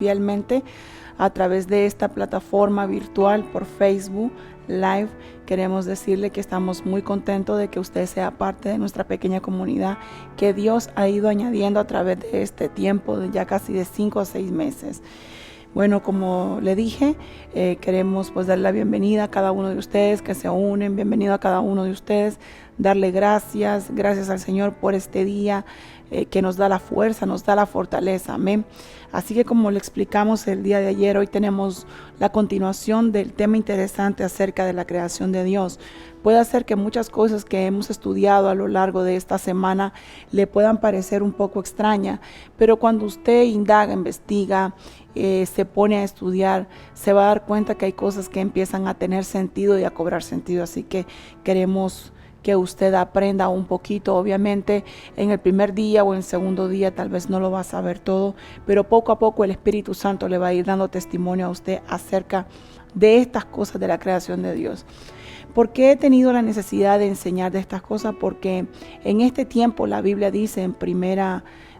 fielmente a través de esta plataforma virtual por Facebook Live. Queremos decirle que estamos muy contentos de que usted sea parte de nuestra pequeña comunidad que Dios ha ido añadiendo a través de este tiempo de ya casi de 5 a 6 meses. Bueno, como le dije, queremos pues darle la bienvenida a cada uno de ustedes que se unen, bienvenido a cada uno de ustedes, darle gracias al Señor por este día que nos da la fuerza, nos da la fortaleza, amén. Así que como le explicamos el día de ayer, hoy tenemos la continuación del tema interesante acerca de la creación de Dios. Puede ser que muchas cosas que hemos estudiado a lo largo de esta semana le puedan parecer un poco extrañas, pero cuando usted indaga, investiga, se pone a estudiar, se va a dar cuenta que hay cosas que empiezan a tener sentido y a cobrar sentido. Así que queremos que usted aprenda un poquito. Obviamente en el primer día o en el segundo día tal vez no lo va a saber todo, pero poco a poco el Espíritu Santo le va a ir dando testimonio a usted acerca de estas cosas de la creación de Dios. ¿Por qué he tenido la necesidad de enseñar de estas cosas? Porque en este tiempo la Biblia dice en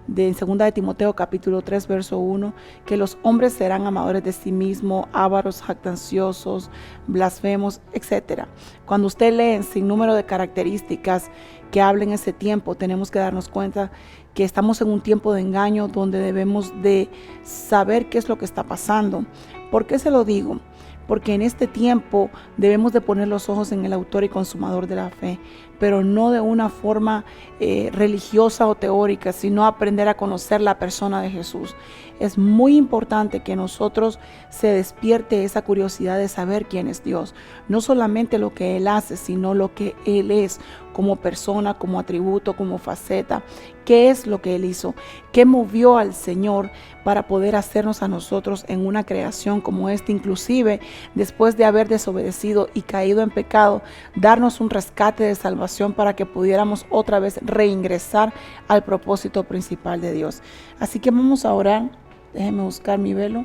2 de Timoteo capítulo 3 verso 1 que los hombres serán amadores de sí mismos, ávaros, jactanciosos, blasfemos, etc. Cuando usted lee en sinnúmero de características que hablan en ese tiempo, tenemos que darnos cuenta que estamos en un tiempo de engaño donde debemos de saber qué es lo que está pasando. ¿Por qué se lo digo? Porque en este tiempo debemos de poner los ojos en el autor y consumador de la fe, pero no de una forma religiosa o teórica, sino aprender a conocer la persona de Jesús. Es muy importante que nosotros se despierte esa curiosidad de saber quién es Dios. No solamente lo que Él hace, sino lo que Él es como persona, como atributo, como faceta. ¿Qué es lo que Él hizo? ¿Qué movió al Señor para poder hacernos a nosotros en una creación como esta? Inclusive después de haber desobedecido y caído en pecado, darnos un rescate de salvación para que pudiéramos otra vez reingresar al propósito principal de Dios. Así que vamos a orar. Déjenme buscar mi velo.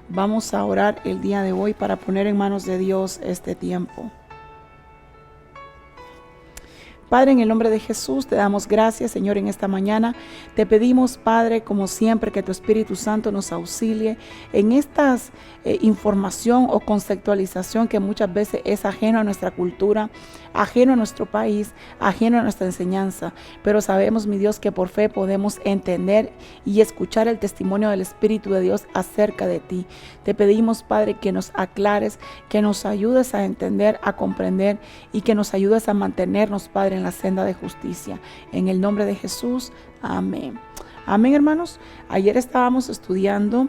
Vamos a orar el día de hoy para poner en manos de Dios este tiempo. Padre, en el nombre de Jesús, te damos gracias, Señor, en esta mañana. Te pedimos, Padre, como siempre, que tu Espíritu Santo nos auxilie en esta información o conceptualización que muchas veces es ajeno a nuestra cultura, ajeno a nuestro país, ajeno a nuestra enseñanza. Pero sabemos, mi Dios, que por fe podemos entender y escuchar el testimonio del Espíritu de Dios acerca de ti. Te pedimos, Padre, que nos aclares, que nos ayudes a entender, a comprender y que nos ayudes a mantenernos, Padre, en la senda de justicia. En el nombre de Jesús, amén. Amén, hermanos. Ayer estábamos estudiando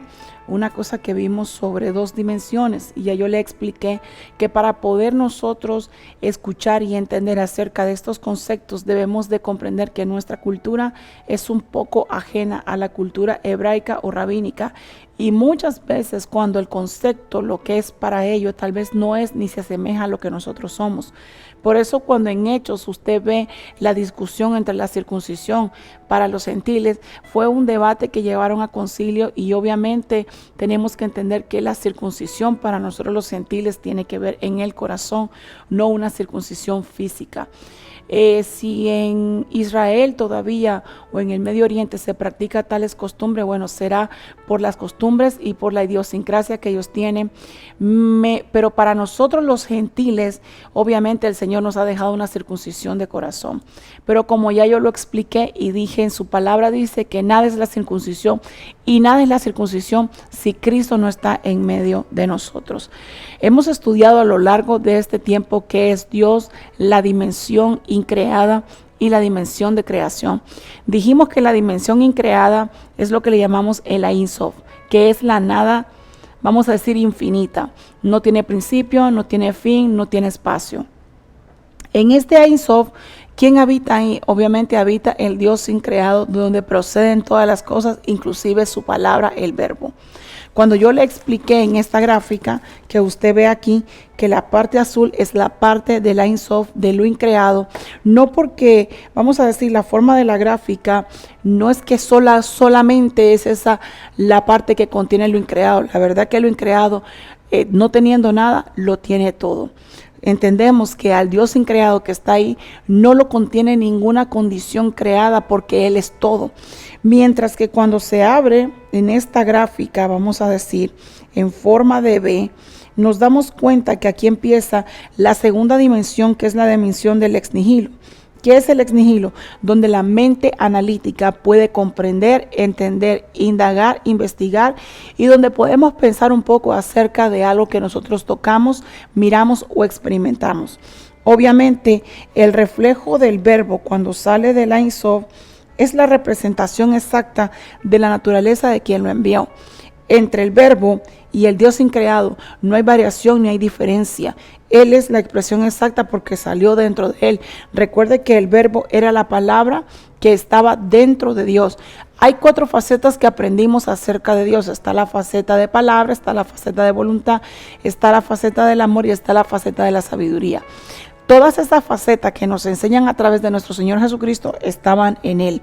una cosa que vimos sobre 2 dimensiones y ya yo le expliqué que para poder nosotros escuchar y entender acerca de estos conceptos debemos de comprender que nuestra cultura es un poco ajena a la cultura hebraica o rabínica, y muchas veces cuando el concepto, lo que es para ellos, tal vez no es ni se asemeja a lo que nosotros somos. Por eso cuando en Hechos usted ve la discusión entre la circuncisión para los gentiles, fue un debate que llevaron a concilio, y obviamente tenemos que entender que la circuncisión para nosotros los gentiles tiene que ver en el corazón, no una circuncisión física. Si en Israel todavía o en el Medio Oriente se practica tales costumbres, bueno, será por las costumbres y por la idiosincrasia que ellos tienen. Pero para nosotros los gentiles, obviamente el Señor nos ha dejado una circuncisión de corazón. Pero como ya yo lo expliqué y dije, en su palabra dice que nada es la circuncisión y nada es la circuncisión si Cristo no está en medio de nosotros. Hemos estudiado a lo largo de este tiempo qué es Dios, la dimensión increada y la dimensión de creación. Dijimos que la dimensión increada es lo que le llamamos el Ein Sof, que es la nada, vamos a decir, infinita. No tiene principio, no tiene fin, no tiene espacio. En este Ein Sof, ¿quién habita ahí? Obviamente habita el Dios increado, de donde proceden todas las cosas, inclusive su palabra, el verbo. Cuando yo le expliqué en esta gráfica que usted ve aquí, que la parte azul es la parte del Ein Sof, de lo increado, no porque, vamos a decir, la forma de la gráfica no es que solamente es esa la parte que contiene lo increado. La verdad que lo increado, no teniendo nada, lo tiene todo. entendemos que al Dios increado que está ahí no lo contiene ninguna condición creada porque Él es todo. Mientras que cuando se abre en esta gráfica, vamos a decir, en forma de B, nos damos cuenta que aquí empieza la segunda dimensión, que es la dimensión del ex nihilo. ¿Qué es el ex nihilo? Donde la mente analítica puede comprender, entender, indagar, investigar, y donde podemos pensar un poco acerca de algo que nosotros tocamos, miramos o experimentamos. Obviamente, el reflejo del verbo cuando sale del Ein Sof es la representación exacta de la naturaleza de quien lo envió. Entre el verbo y el Dios increado no hay variación ni hay diferencia. Él es la expresión exacta porque salió dentro de él. Recuerde que el verbo era la palabra que estaba dentro de Dios. Hay 4 facetas que aprendimos acerca de Dios. Está la faceta de palabra, está la faceta de voluntad, está la faceta del amor y está la faceta de la sabiduría. Todas estas facetas que nos enseñan a través de nuestro Señor Jesucristo estaban en Él.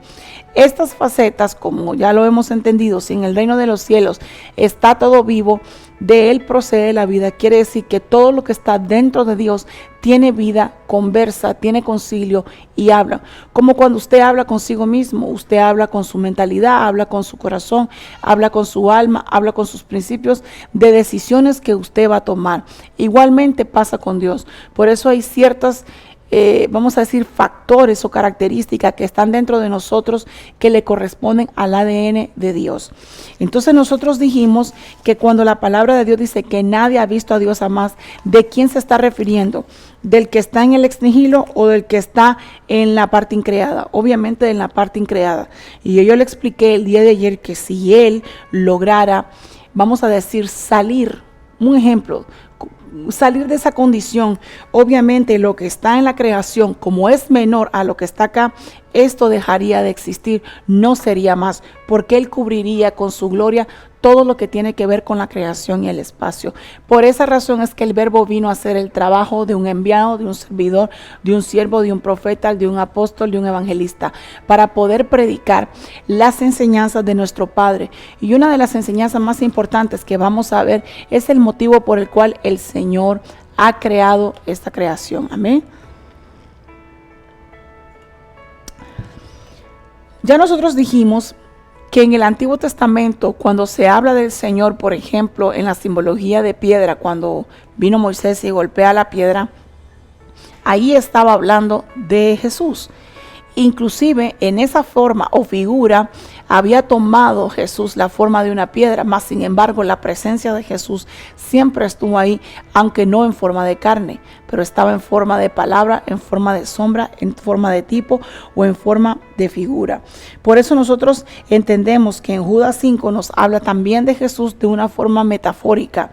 Estas facetas, como ya lo hemos entendido, si en el reino de los cielos está todo vivo, de Él procede la vida. Quiere decir que todo lo que está dentro de Dios tiene vida, conversa, tiene concilio y habla. Como cuando usted habla consigo mismo, usted habla con su mentalidad, habla con su corazón, habla con su alma, habla con sus principios de decisiones que usted va a tomar. Igualmente pasa con Dios. Por eso hay ciertas vamos a decir factores o características que están dentro de nosotros que le corresponden al ADN de Dios. Entonces nosotros dijimos que cuando la palabra de Dios dice que nadie ha visto a Dios jamás, ¿de quién se está refiriendo? ¿Del que está en el ex nihilo o del que está en la parte increada? Obviamente en la parte increada. Y yo le expliqué el día de ayer que si él lograra, vamos a decir, salir, un ejemplo, salir de esa condición, obviamente lo que está en la creación, como es menor a lo que está acá, esto dejaría de existir, no sería más, porque Él cubriría con su gloria todo lo que tiene que ver con la creación y el espacio. Por esa razón es que el verbo vino a hacer el trabajo de un enviado, de un servidor, de un siervo, de un profeta, de un apóstol, de un evangelista, para poder predicar las enseñanzas de nuestro Padre. Y una de las enseñanzas más importantes que vamos a ver es el motivo por el cual el Señor ha creado esta creación. Amén. Ya nosotros dijimos que en el Antiguo Testamento, cuando se habla del Señor, por ejemplo, en la simbología de piedra, cuando vino Moisés y golpea la piedra, ahí estaba hablando de Jesús. Inclusive en esa forma o figura había tomado Jesús la forma de una piedra, mas sin embargo la presencia de Jesús siempre estuvo ahí, aunque no en forma de carne, pero estaba en forma de palabra, en forma de sombra, en forma de tipo o en forma de figura. Por eso nosotros entendemos que en Judas 5 nos habla también de Jesús de una forma metafórica.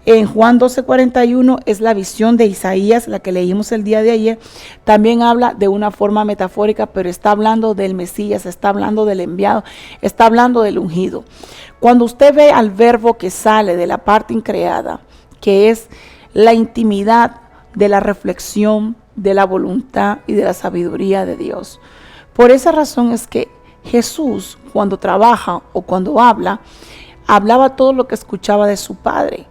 En Juan 12:41 es la visión de Isaías, la que leímos el día de ayer. También habla de una forma metafórica, pero está hablando del Mesías, está hablando del enviado, está hablando del ungido. Cuando usted ve al verbo que sale de la parte increada, que es la intimidad de la reflexión, de la voluntad y de la sabiduría de Dios. Por esa razón es que Jesús, cuando trabaja o cuando habla, hablaba todo lo que escuchaba de su Padre.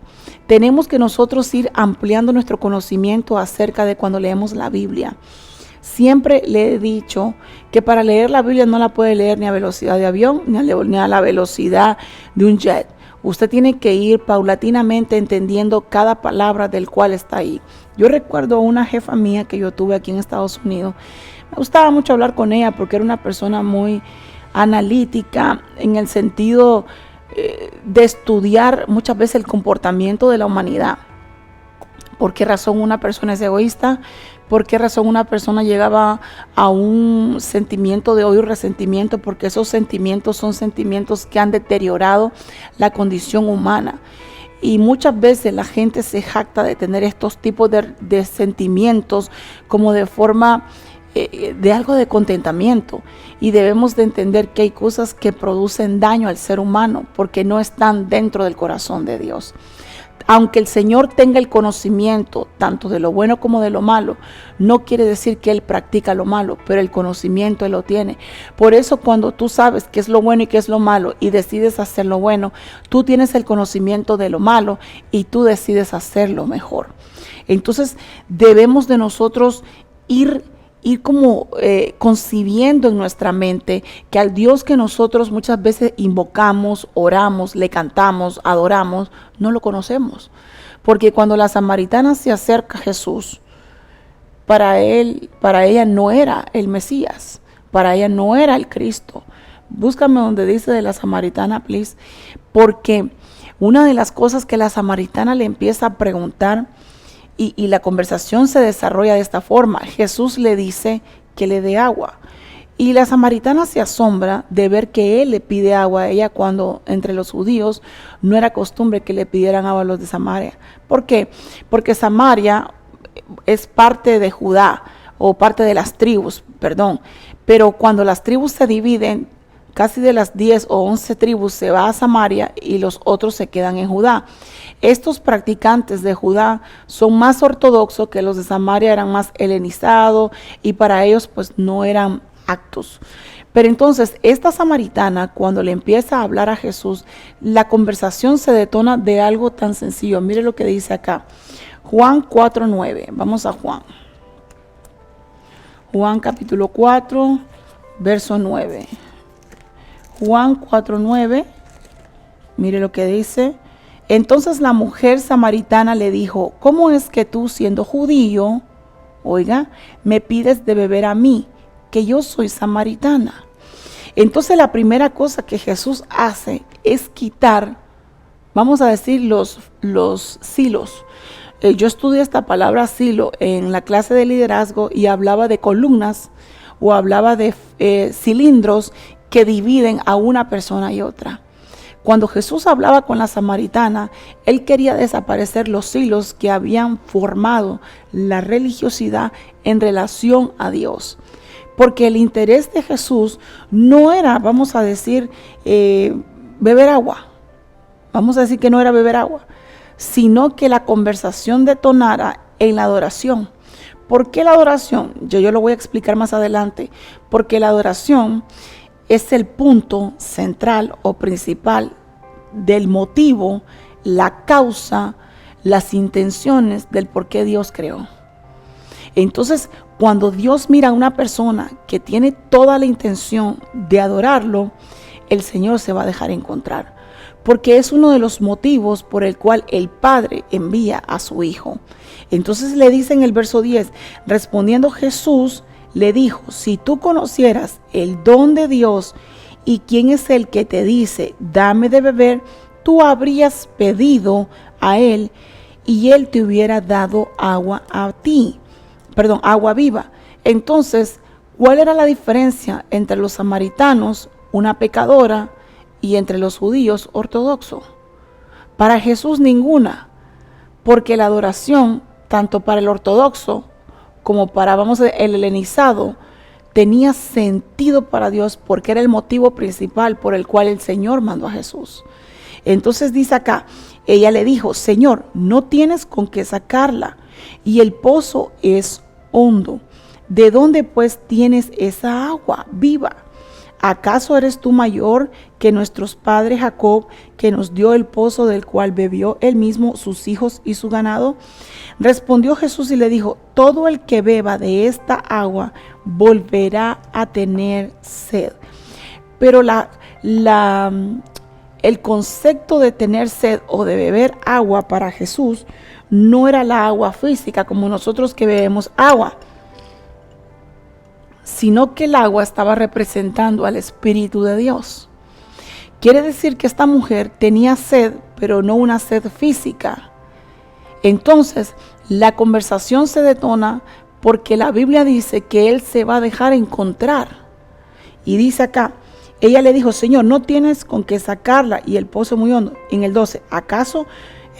Tenemos que nosotros ir ampliando nuestro conocimiento acerca de cuando leemos la Biblia. Siempre le he dicho que para leer la Biblia no la puede leer ni a velocidad de avión ni a la velocidad de un jet. Usted tiene que ir paulatinamente entendiendo cada palabra del cual está ahí. Yo recuerdo a una jefa mía que yo tuve aquí en Estados Unidos. Me gustaba mucho hablar con ella porque era una persona muy analítica en el sentido de estudiar muchas veces el comportamiento de la humanidad. ¿Por qué razón una persona es egoísta? ¿Por qué razón una persona llegaba a un sentimiento de odio y resentimiento? Porque esos sentimientos son sentimientos que han deteriorado la condición humana. Y muchas veces la gente se jacta de tener estos tipos de sentimientos como de forma de algo de contentamiento, y debemos de entender que hay cosas que producen daño al ser humano porque no están dentro del corazón de Dios. Aunque el Señor tenga el conocimiento tanto de lo bueno como de lo malo, no quiere decir que Él practica lo malo, pero el conocimiento Él lo tiene. Por eso cuando tú sabes qué es lo bueno y qué es lo malo y decides hacer lo bueno, tú tienes el conocimiento de lo malo y tú decides hacerlo mejor. Entonces debemos de nosotros ir como concibiendo en nuestra mente que al Dios que nosotros muchas veces invocamos, oramos, le cantamos, adoramos, no lo conocemos. Porque cuando la samaritana se acerca a Jesús, para ella no era el Mesías, para ella no era el Cristo. Búscame donde dice de la samaritana, please, porque una de las cosas que la samaritana le empieza a preguntar, y la conversación se desarrolla de esta forma. Jesús le dice que le dé agua. Y la samaritana se asombra de ver que él le pide agua a ella cuando entre los judíos no era costumbre que le pidieran agua a los de Samaria. ¿Por qué? Porque Samaria es parte de Judá o parte de las tribus, perdón. Pero cuando las tribus se dividen, casi de las 10 o 11 tribus se va a Samaria y los otros se quedan en Judá. Estos practicantes de Judá son más ortodoxos, que los de Samaria eran más helenizados y para ellos pues no eran actos. Pero entonces esta samaritana, cuando le empieza a hablar a Jesús, la conversación se detona de algo tan sencillo. Mire lo que dice acá, Juan 4:9. Vamos a Juan. Juan capítulo 4, verso 9. Juan 4:9, mire lo que dice. Entonces la mujer samaritana le dijo, ¿cómo es que tú, siendo judío, oiga, me pides de beber a mí, que yo soy samaritana? Entonces la primera cosa que Jesús hace es quitar, vamos a decir, los silos. Yo estudié esta palabra silo en la clase de liderazgo y hablaba de columnas o hablaba de cilindros que dividen a una persona y otra. Cuando Jesús hablaba con la samaritana, él quería desaparecer los hilos que habían formado la religiosidad en relación a Dios. Porque el interés de Jesús no era, vamos a decir, beber agua. Vamos a decir que no era beber agua, sino que la conversación detonara en la adoración. ¿Por qué la adoración? Yo lo voy a explicar más adelante. Porque la adoración es el punto central o principal del motivo, la causa, las intenciones del por qué Dios creó. Entonces, cuando Dios mira a una persona que tiene toda la intención de adorarlo, el Señor se va a dejar encontrar. Porque es uno de los motivos por el cual el Padre envía a su Hijo. Entonces le dice en el verso 10, respondiendo Jesús, le dijo, si tú conocieras el don de Dios y quién es el que te dice, dame de beber, tú habrías pedido a él y él te hubiera dado agua a ti, agua viva. Entonces, ¿cuál era la diferencia entre los samaritanos, una pecadora, y entre los judíos ortodoxos? Para Jesús ninguna, porque la adoración, tanto para el ortodoxo como para, el helenizado, tenía sentido para Dios porque era el motivo principal por el cual el Señor mandó a Jesús. Entonces dice acá, ella le dijo, Señor, no tienes con qué sacarla y el pozo es hondo. ¿De dónde pues tienes esa agua viva? ¿Acaso eres tú mayor que nuestros padres Jacob, que nos dio el pozo del cual bebió él mismo, sus hijos y su ganado? Respondió Jesús y le dijo, todo el que beba de esta agua volverá a tener sed. Pero el concepto de tener sed o de beber agua para Jesús no era la agua física como nosotros que bebemos agua, sino que el agua estaba representando al Espíritu de Dios. Quiere decir que esta mujer tenía sed, pero no una sed física. Entonces, la conversación se detona porque la Biblia dice que él se va a dejar encontrar. Y dice acá, ella le dijo, Señor, no tienes con qué sacarla y el pozo muy hondo. En el 12, ¿acaso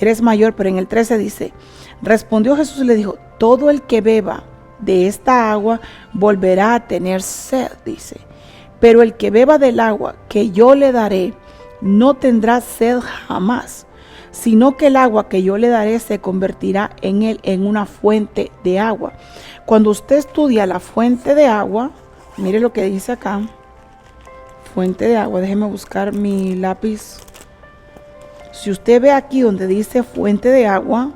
eres mayor? Pero en el 13 dice, respondió Jesús y le dijo, todo el que beba de esta agua volverá a tener sed, dice. Pero el que beba del agua que yo le daré no tendrá sed jamás. sino que el agua que yo le daré se convertirá en él en una fuente de agua. Cuando usted estudia la fuente de agua, mire lo que dice acá. Fuente de agua, déjeme buscar mi lápiz. Si usted ve aquí donde dice fuente de agua,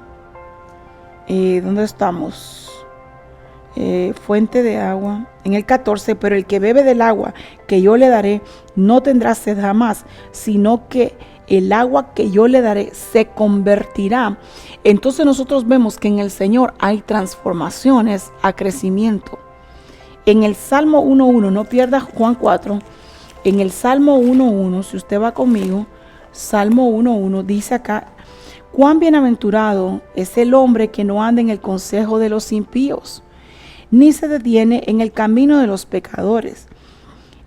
¿dónde estamos? Fuente de agua, en el 14, pero el que bebe del agua que yo le daré no tendrá sed jamás, sino que el agua que yo le daré se convertirá. Entonces nosotros vemos que en el Señor hay transformaciones a crecimiento. En el Salmo 1.1, no pierda Juan 4, en el Salmo 1.1, si usted va conmigo, Salmo 1.1 dice acá: cuán bienaventurado es el hombre que no anda en el consejo de los impíos, ni se detiene en el camino de los pecadores,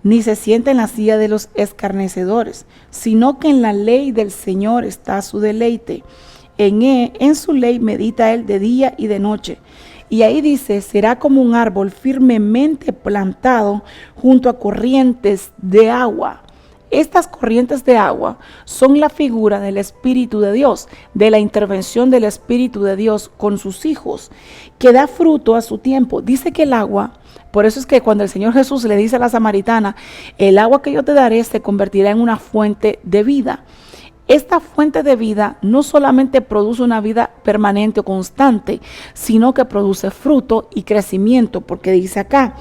ni se sienta en la silla de los escarnecedores, sino que en la ley del Señor está su deleite. En su ley medita él de día y de noche. Y ahí dice, será como un árbol firmemente plantado junto a corrientes de agua. Estas corrientes de agua son la figura del Espíritu de Dios, de la intervención del Espíritu de Dios con sus hijos, que da fruto a su tiempo. Dice que el agua, por eso es que cuando el Señor Jesús le dice a la samaritana, el agua que yo te daré se convertirá en una fuente de vida. Esta fuente de vida no solamente produce una vida permanente o constante, sino que produce fruto y crecimiento, porque dice acá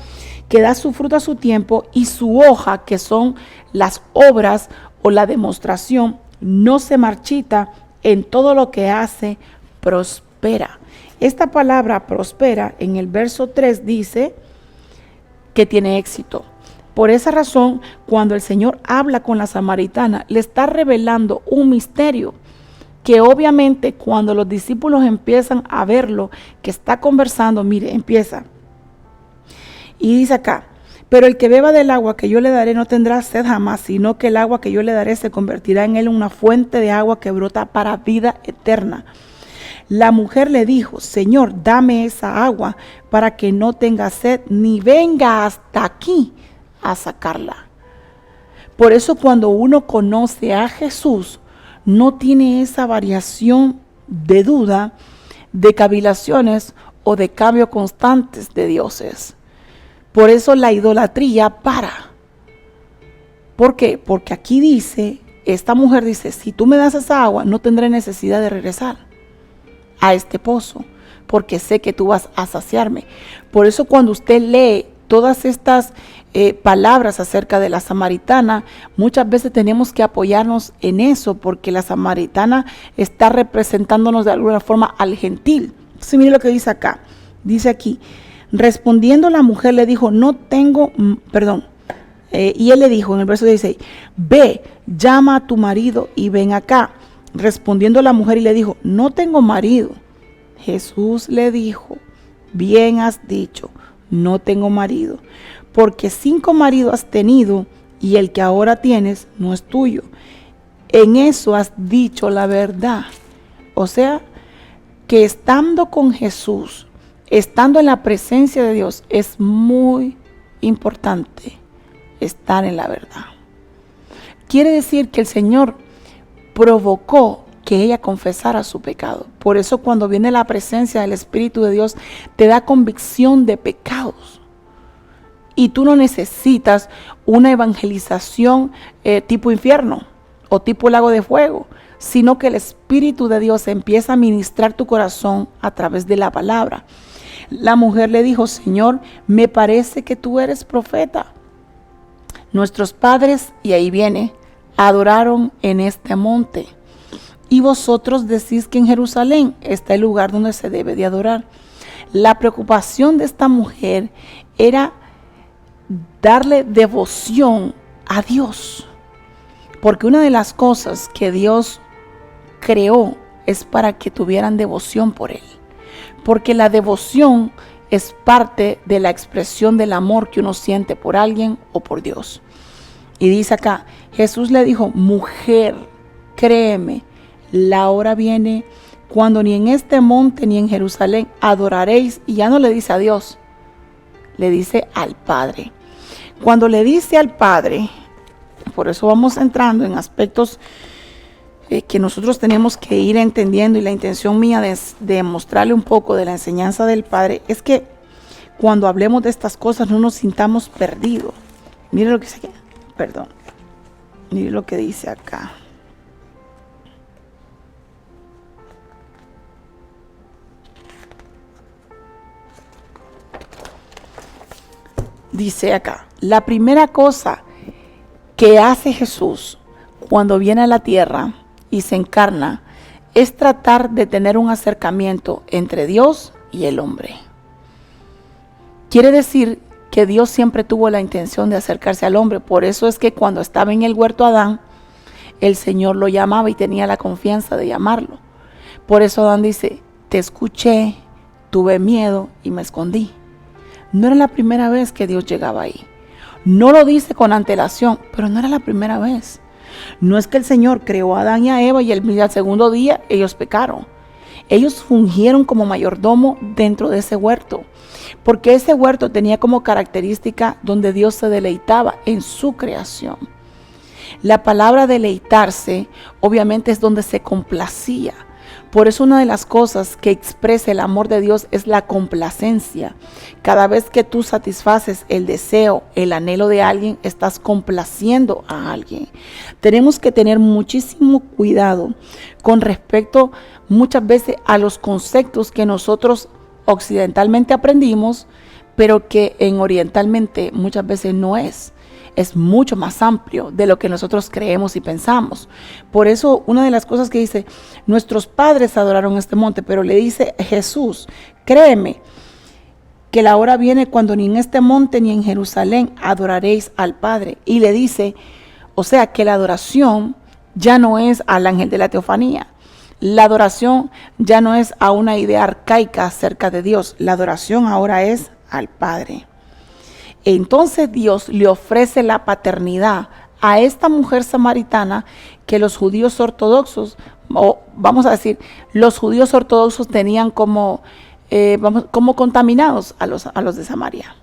que da su fruto a su tiempo y su hoja, que son las obras o la demostración, no se marchita, en todo lo que hace prospera. Esta palabra prospera en el verso 3 dice que tiene éxito. Por esa razón, cuando el Señor habla con la samaritana, le está revelando un misterio que obviamente cuando los discípulos empiezan a verlo, que está conversando, mire, empieza. Y dice acá, pero el que beba del agua que yo le daré no tendrá sed jamás, sino que el agua que yo le daré se convertirá en él una fuente de agua que brota para vida eterna. La mujer le dijo, Señor, dame esa agua para que no tenga sed ni venga hasta aquí a sacarla. Por eso cuando uno conoce a Jesús, no tiene esa variación de duda, de cavilaciones o de cambio constantes de dioses. Por eso la idolatría para. ¿Por qué? Porque aquí dice, esta mujer dice, si tú me das esa agua, no tendré necesidad de regresar a este pozo, porque sé que tú vas a saciarme. Por eso cuando usted lee todas estas palabras acerca de la samaritana, muchas veces tenemos que apoyarnos en eso, porque la samaritana está representándonos de alguna forma al gentil. Entonces mire lo que dice acá, dice aquí, respondiendo la mujer le dijo, y él le dijo en el verso 16, ve, llama a tu marido y ven acá. Respondiendo la mujer y le dijo, no tengo marido. Jesús le dijo, bien has dicho, no tengo marido, porque 5 maridos has tenido y el que ahora tienes no es tuyo. En eso has dicho la verdad. O sea, que estando con Jesús, estando en la presencia de Dios, es muy importante estar en la verdad. Quiere decir que el Señor provocó que ella confesara su pecado. Por eso cuando viene la presencia del Espíritu de Dios, te da convicción de pecados. Y tú no necesitas una evangelización tipo infierno o tipo lago de fuego, sino que el Espíritu de Dios empieza a ministrar tu corazón a través de la palabra. La mujer le dijo, Señor, me parece que tú eres profeta. Nuestros padres, y ahí viene, adoraron en este monte. Y vosotros decís que en Jerusalén está el lugar donde se debe de adorar. La preocupación de esta mujer era darle devoción a Dios. Porque una de las cosas que Dios creó es para que tuvieran devoción por Él. Porque la devoción es parte de la expresión del amor que uno siente por alguien o por Dios. Y dice acá, Jesús le dijo, mujer, créeme, la hora viene cuando ni en este monte ni en Jerusalén adoraréis. Y ya no le dice a Dios, le dice al Padre. Cuando le dice al Padre, por eso vamos entrando en aspectos que nosotros tenemos que ir entendiendo, y la intención mía de mostrarle un poco de la enseñanza del Padre es que cuando hablemos de estas cosas no nos sintamos perdidos. Mire lo que dice aquí. Perdón. Mire lo que dice acá. Dice acá, la primera cosa que hace Jesús cuando viene a la tierra y se encarna es tratar de tener un acercamiento entre Dios y el hombre. Quiere decir que Dios siempre tuvo la intención de acercarse al hombre. Por eso es que cuando estaba en el huerto Adán, el Señor lo llamaba y tenía la confianza de llamarlo. Por eso Adán dice, te escuché, tuve miedo y me escondí. No era la primera vez que Dios llegaba ahí. No lo dice con antelación, pero no era la primera vez. No es que el Señor creó a Adán y a Eva y al segundo día ellos pecaron. Ellos fungieron como mayordomo dentro de ese huerto, porque ese huerto tenía como característica donde Dios se deleitaba en su creación. La palabra deleitarse obviamente es donde se complacía. Por eso una de las cosas que expresa el amor de Dios es la complacencia. Cada vez que tú satisfaces el deseo, el anhelo de alguien, estás complaciendo a alguien. Tenemos que tener muchísimo cuidado con respecto muchas veces a los conceptos que nosotros occidentalmente aprendimos, pero que en orientalmente muchas veces no es. Es mucho más amplio de lo que nosotros creemos y pensamos. Por eso una de las cosas que dice, nuestros padres adoraron este monte, pero le dice Jesús, créeme que la hora viene cuando ni en este monte ni en Jerusalén adoraréis al Padre. Y le dice, o sea que la adoración ya no es al ángel de la teofanía. La adoración ya no es a una idea arcaica acerca de Dios. La adoración ahora es al Padre. Entonces Dios le ofrece la paternidad a esta mujer samaritana que los judíos ortodoxos, o vamos a decir, los judíos ortodoxos tenían como contaminados a los de Samaria.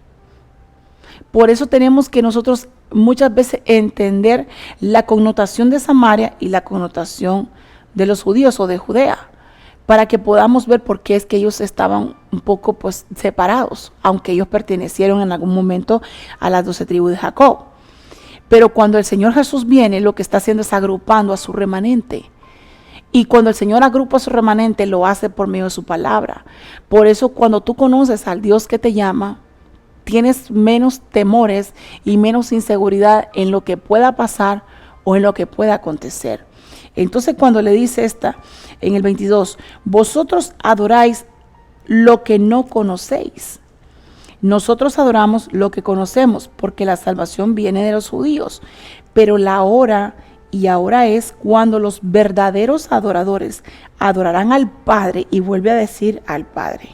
Por eso tenemos que nosotros muchas veces entender la connotación de Samaria y la connotación de los judíos o de Judea, para que podamos ver por qué es que ellos estaban un poco separados, aunque ellos pertenecieron en algún momento a las 12 tribus de Jacob. Pero cuando el Señor Jesús viene, lo que está haciendo es agrupando a su remanente. Y cuando el Señor agrupa a su remanente, lo hace por medio de su palabra. Por eso cuando tú conoces al Dios que te llama, tienes menos temores y menos inseguridad en lo que pueda pasar o en lo que pueda acontecer. Entonces cuando le dice en el 22, vosotros adoráis lo que no conocéis. Nosotros adoramos lo que conocemos, porque la salvación viene de los judíos. Pero la hora y ahora es cuando los verdaderos adoradores adorarán al Padre, y vuelve a decir al Padre.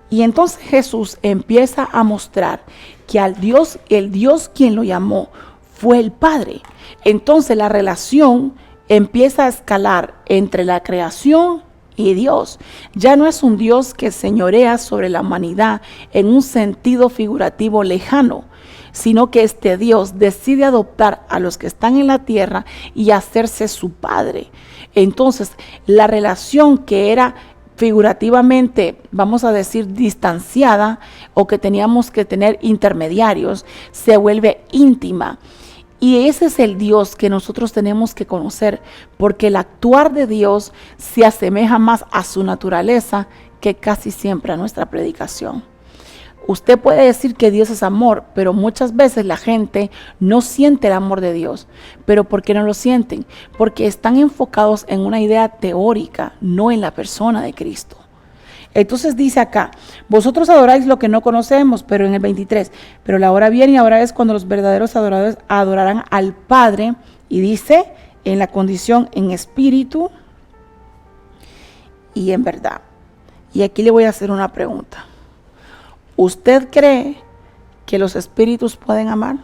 Y entonces Jesús empieza a mostrar que el Dios quien lo llamó fue el Padre. Entonces la relación empieza a escalar entre la creación y Dios. Ya no es un Dios que señorea sobre la humanidad en un sentido figurativo lejano, sino que este Dios decide adoptar a los que están en la tierra y hacerse su Padre. Entonces, la relación que era figurativamente, vamos a decir, distanciada, o que teníamos que tener intermediarios, se vuelve íntima. Y ese es el Dios que nosotros tenemos que conocer, porque el actuar de Dios se asemeja más a su naturaleza que casi siempre a nuestra predicación. Usted puede decir que Dios es amor, pero muchas veces la gente no siente el amor de Dios. ¿Pero por qué no lo sienten? Porque están enfocados en una idea teórica, no en la persona de Cristo. Entonces dice acá, vosotros adoráis lo que no conocemos, pero en el 23, pero la hora viene y ahora es cuando los verdaderos adoradores adorarán al Padre, y dice, en la condición en espíritu y en verdad. Y aquí le voy a hacer una pregunta. ¿Usted cree que los espíritus pueden amar?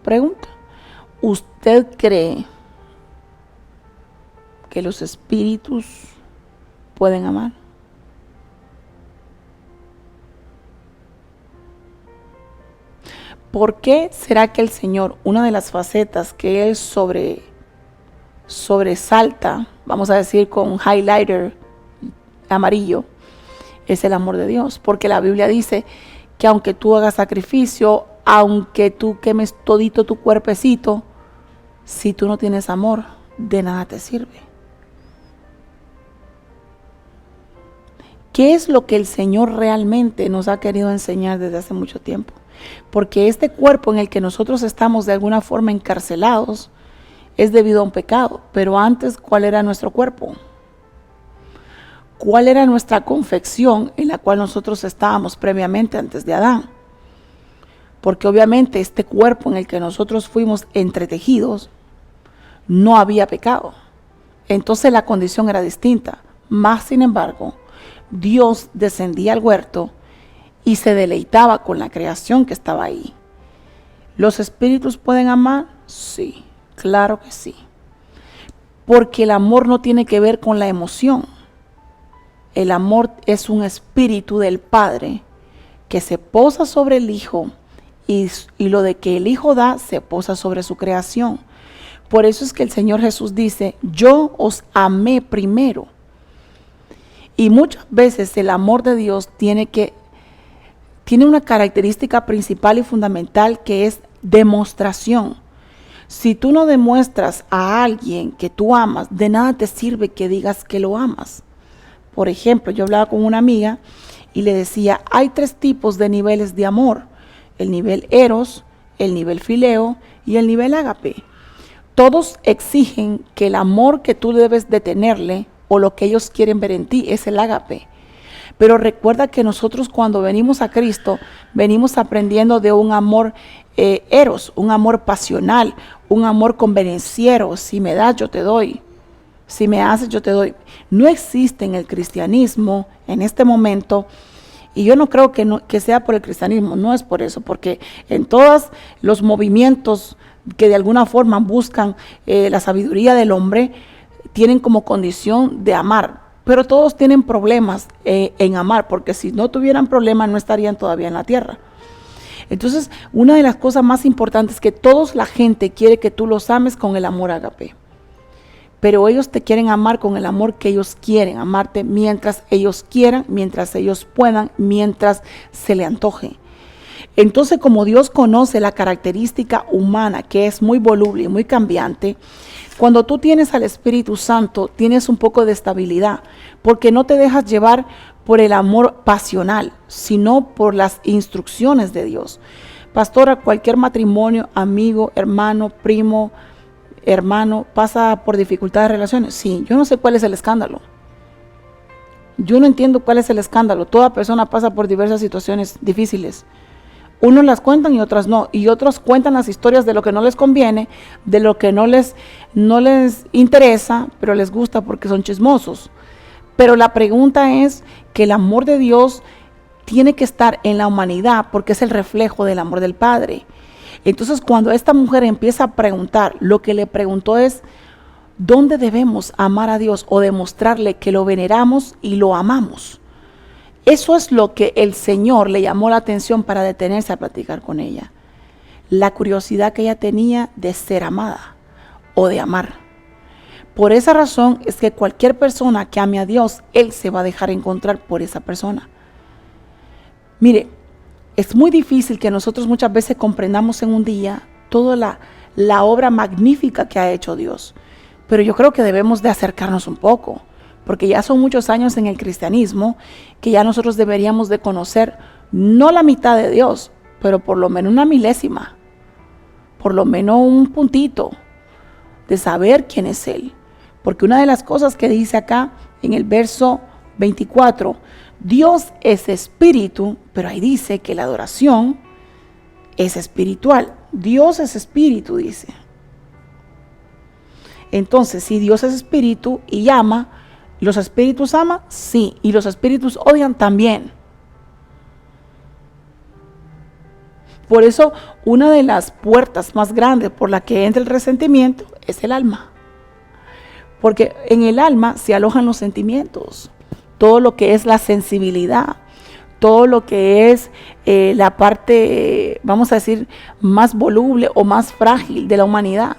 Pregunta. ¿Usted cree que los espíritus pueden amar? ¿Por qué será que el Señor, una de las facetas que Él sobresalta, vamos a decir con highlighter amarillo, es el amor de Dios? Porque la Biblia dice que aunque tú hagas sacrificio, aunque tú quemes todito tu cuerpecito, si tú no tienes amor, de nada te sirve. ¿Qué es lo que el Señor realmente nos ha querido enseñar desde hace mucho tiempo? Porque este cuerpo en el que nosotros estamos de alguna forma encarcelados es debido a un pecado. Pero antes, ¿cuál era nuestro cuerpo? ¿Cuál era nuestra confección en la cual nosotros estábamos previamente antes de Adán? Porque obviamente este cuerpo en el que nosotros fuimos entretejidos no había pecado. Entonces la condición era distinta. Más sin embargo, Dios descendía al huerto y se deleitaba con la creación que estaba ahí. ¿Los espíritus pueden amar? Sí, claro que sí. Porque el amor no tiene que ver con la emoción. El amor es un espíritu del Padre que se posa sobre el Hijo y lo de que el Hijo da se posa sobre su creación. Por eso es que el Señor Jesús dice, yo os amé primero. Y muchas veces el amor de Dios tiene una característica principal y fundamental que es demostración. Si tú no demuestras a alguien que tú amas, de nada te sirve que digas que lo amas. Por ejemplo, yo hablaba con una amiga y le decía, hay 3 tipos de niveles de amor. El nivel eros, el nivel fileo y el nivel ágape. Todos exigen que el amor que tú debes de tenerle o lo que ellos quieren ver en ti es el ágape. Pero recuerda que nosotros cuando venimos a Cristo, venimos aprendiendo de un amor eros, un amor pasional, un amor convenenciero. Si me das, yo te doy. Si me haces, yo te doy. No existe en el cristianismo en este momento, y yo no creo que sea por el cristianismo, no es por eso, porque en todos los movimientos que de alguna forma buscan la sabiduría del hombre, tienen como condición de amar, pero todos tienen problemas en amar, porque si no tuvieran problemas no estarían todavía en la tierra. Entonces, una de las cosas más importantes es que toda la gente quiere que tú los ames con el amor ágape, pero ellos te quieren amar con el amor que ellos quieren, amarte mientras ellos quieran, mientras ellos puedan, mientras se le antoje. Entonces, como Dios conoce la característica humana, que es muy voluble y muy cambiante, cuando tú tienes al Espíritu Santo, tienes un poco de estabilidad, porque no te dejas llevar por el amor pasional, sino por las instrucciones de Dios. Pastora, cualquier matrimonio, amigo, hermano, primo, hermano, pasa por dificultades de relaciones. Sí, yo no sé cuál es el escándalo. Yo no entiendo cuál es el escándalo. Toda persona pasa por diversas situaciones difíciles. Unos las cuentan y otras no. Y otros cuentan las historias de lo que no les conviene, de lo que no les interesa, pero les gusta porque son chismosos. Pero la pregunta es que el amor de Dios tiene que estar en la humanidad porque es el reflejo del amor del Padre. Entonces, cuando esta mujer empieza a preguntar, lo que le preguntó es, ¿dónde debemos amar a Dios o demostrarle que lo veneramos y lo amamos? Eso es lo que el Señor le llamó la atención para detenerse a platicar con ella. La curiosidad que ella tenía de ser amada o de amar. Por esa razón es que cualquier persona que ame a Dios, Él se va a dejar encontrar por esa persona. Mire, es muy difícil que nosotros muchas veces comprendamos en un día toda la obra magnífica que ha hecho Dios. Pero yo creo que debemos de acercarnos un poco, porque ya son muchos años en el cristianismo que ya nosotros deberíamos de conocer no la mitad de Dios, pero por lo menos una milésima, por lo menos un puntito de saber quién es Él. Porque una de las cosas que dice acá en el verso 24, Dios es espíritu, pero ahí dice que la adoración es espiritual. Dios es espíritu, dice. Entonces, si Dios es espíritu y ama, ¿los espíritus aman? Sí. ¿Y los espíritus odian? También. Por eso, una de las puertas más grandes por la que entra el resentimiento es el alma. Porque en el alma se alojan los sentimientos, todo lo que es la sensibilidad, todo lo que es la parte, vamos a decir, más voluble o más frágil de la humanidad.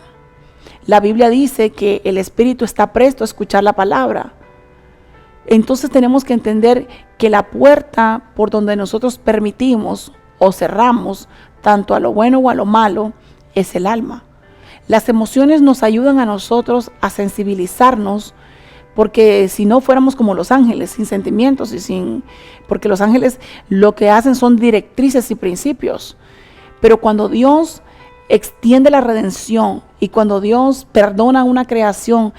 La Biblia dice que el espíritu está presto a escuchar la palabra. Entonces tenemos que entender que la puerta por donde nosotros permitimos o cerramos tanto a lo bueno o a lo malo es el alma. Las emociones nos ayudan a nosotros a sensibilizarnos, porque si no fuéramos como los ángeles, sin sentimientos porque los ángeles lo que hacen son directrices y principios. Pero cuando Dios extiende la redención y cuando Dios perdona una creación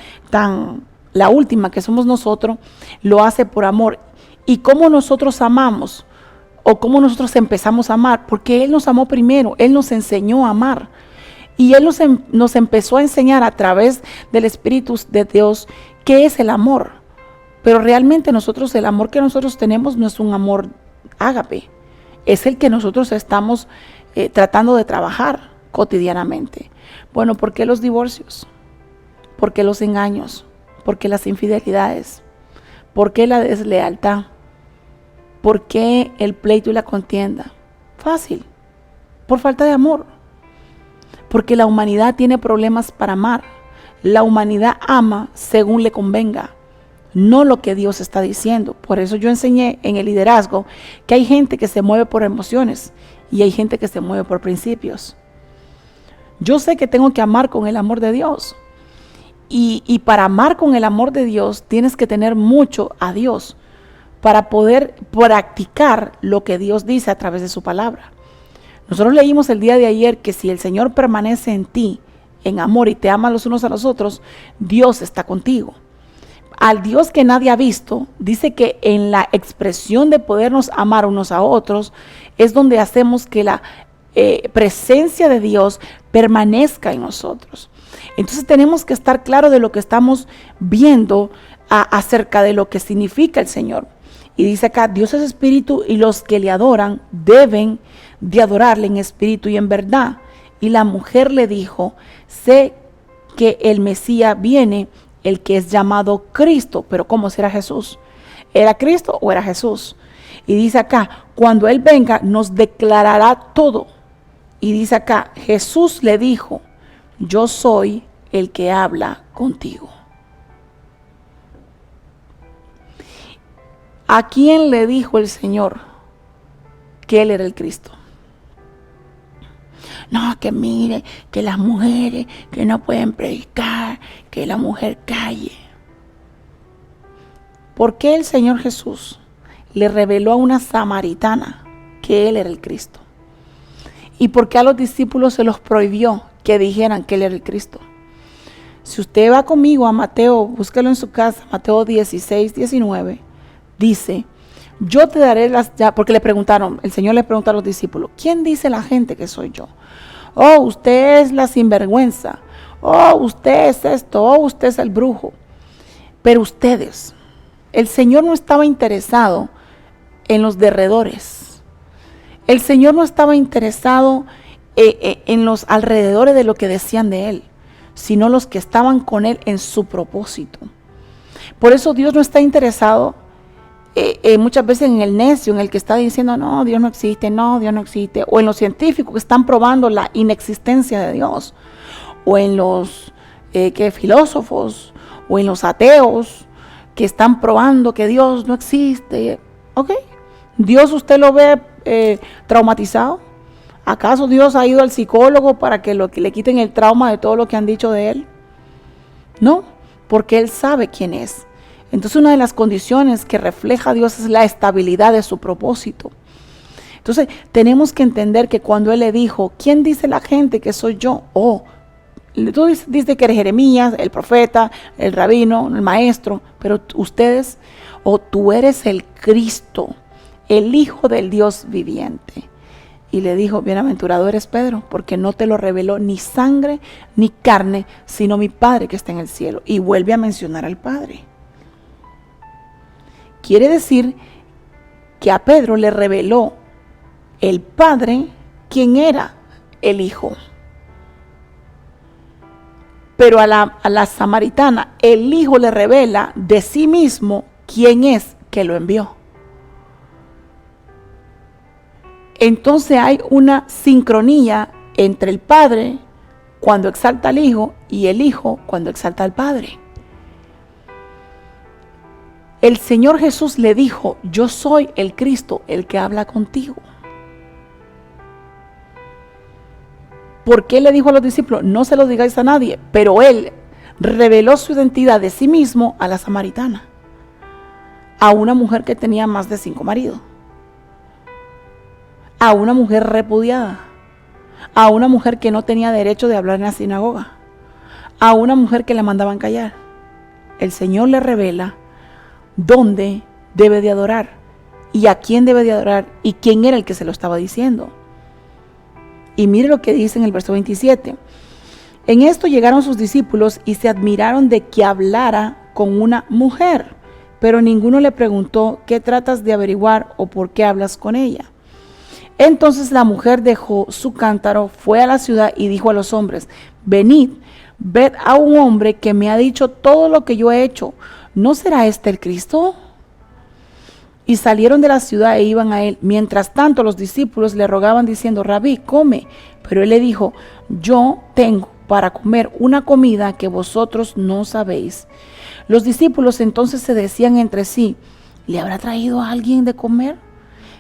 la última que somos nosotros, lo hace por amor. ¿Y cómo nosotros amamos? ¿O cómo nosotros empezamos a amar? Porque Él nos amó primero, Él nos enseñó a amar. Y Él nos empezó a enseñar a través del Espíritu de Dios qué es el amor. Pero realmente el amor que nosotros tenemos no es un amor ágape. Es el que nosotros estamos tratando de trabajar cotidianamente. Bueno, ¿por qué los divorcios? ¿Por qué los engaños? ¿Por qué las infidelidades? ¿Por qué la deslealtad? ¿Por qué el pleito y la contienda? Fácil, por falta de amor. Porque la humanidad tiene problemas para amar. La humanidad ama según le convenga, no lo que Dios está diciendo. Por eso yo enseñé en el liderazgo que hay gente que se mueve por emociones y hay gente que se mueve por principios. Yo sé que tengo que amar con el amor de Dios. Y para amar con el amor de Dios tienes que tener mucho a Dios para poder practicar lo que Dios dice a través de su palabra. Nosotros leímos el día de ayer que si el Señor permanece en ti, en amor, y te ama los unos a los otros, Dios está contigo. Al Dios que nadie ha visto, dice que en la expresión de podernos amar unos a otros, es donde hacemos que la presencia de Dios permanezca en nosotros. Entonces tenemos que estar claros de lo que estamos viendo acerca de lo que significa el Señor. Y dice acá, Dios es espíritu y los que le adoran deben de adorarle en espíritu y en verdad. Y la mujer le dijo, sé que el Mesías viene, el que es llamado Cristo. Pero ¿cómo será Jesús? ¿Era Cristo o era Jesús? Y dice acá, cuando Él venga nos declarará todo. Y dice acá, Jesús le dijo, yo soy el que habla contigo. ¿A quién le dijo el Señor que Él era el Cristo? No, que mire, que las mujeres que no pueden predicar, que la mujer calle. ¿Por qué el Señor Jesús le reveló a una samaritana que Él era el Cristo? ¿Y por qué a los discípulos se los prohibió que dijeran que Él era el Cristo? Si usted va conmigo a Mateo, búsquelo en su casa, Mateo 16, 19, dice, yo te daré porque le preguntaron, el Señor le preguntó a los discípulos, ¿quién dice la gente que soy yo? Oh, usted es la sinvergüenza, oh, usted es esto, oh, usted es el brujo. Pero ustedes, el Señor no estaba interesado en los derredores. El Señor no estaba interesado en los alrededores de lo que decían de Él, sino los que estaban con Él en su propósito. Por eso Dios no está interesado muchas veces en el necio, en el que está diciendo, no, Dios no existe, o en los científicos que están probando la inexistencia de Dios, o en los filósofos, o en los ateos que están probando que Dios no existe. ¿Ok? ¿Dios usted lo ve traumatizado? ¿Acaso Dios ha ido al psicólogo para que le quiten el trauma de todo lo que han dicho de Él? No, porque Él sabe quién es. Entonces una de las condiciones que refleja a Dios es la estabilidad de su propósito. Entonces tenemos que entender que cuando Él le dijo, ¿quién dice la gente que soy yo? Oh, tú dices que eres Jeremías, el profeta, el rabino, el maestro, pero ustedes, tú eres el Cristo, el Hijo del Dios viviente. Y le dijo, bienaventurado eres Pedro, porque no te lo reveló ni sangre ni carne, sino mi Padre que está en el cielo. Y vuelve a mencionar al Padre. Quiere decir que a Pedro le reveló el Padre quién era el Hijo. Pero a la samaritana, el Hijo le revela de sí mismo quién es que lo envió. entonces hay una sincronía entre el Padre cuando exalta al Hijo y el Hijo cuando exalta al Padre. El Señor Jesús le dijo: yo soy el Cristo, el que habla contigo. ¿Por qué le dijo a los discípulos? No se lo digáis a nadie. Pero Él reveló su identidad de sí mismo a la samaritana, a una mujer que tenía más de 5 maridos, a una mujer repudiada, a una mujer que no tenía derecho de hablar en la sinagoga, a una mujer que la mandaban callar. El Señor le revela dónde debe de adorar y a quién debe de adorar y quién era el que se lo estaba diciendo. Y mire lo que dice en el verso 27. En esto llegaron sus discípulos y se admiraron de que hablara con una mujer, pero ninguno le preguntó: ¿qué tratas de averiguar o por qué hablas con ella? Entonces la mujer dejó su cántaro, fue a la ciudad y dijo a los hombres: venid, ved a un hombre que me ha dicho todo lo que yo he hecho. ¿No será este el Cristo? Y salieron de la ciudad e iban a él. Mientras tanto los discípulos le rogaban diciendo: Rabí, come. Pero él le dijo: yo tengo para comer una comida que vosotros no sabéis. Los discípulos entonces se decían entre sí: ¿le habrá traído a alguien de comer?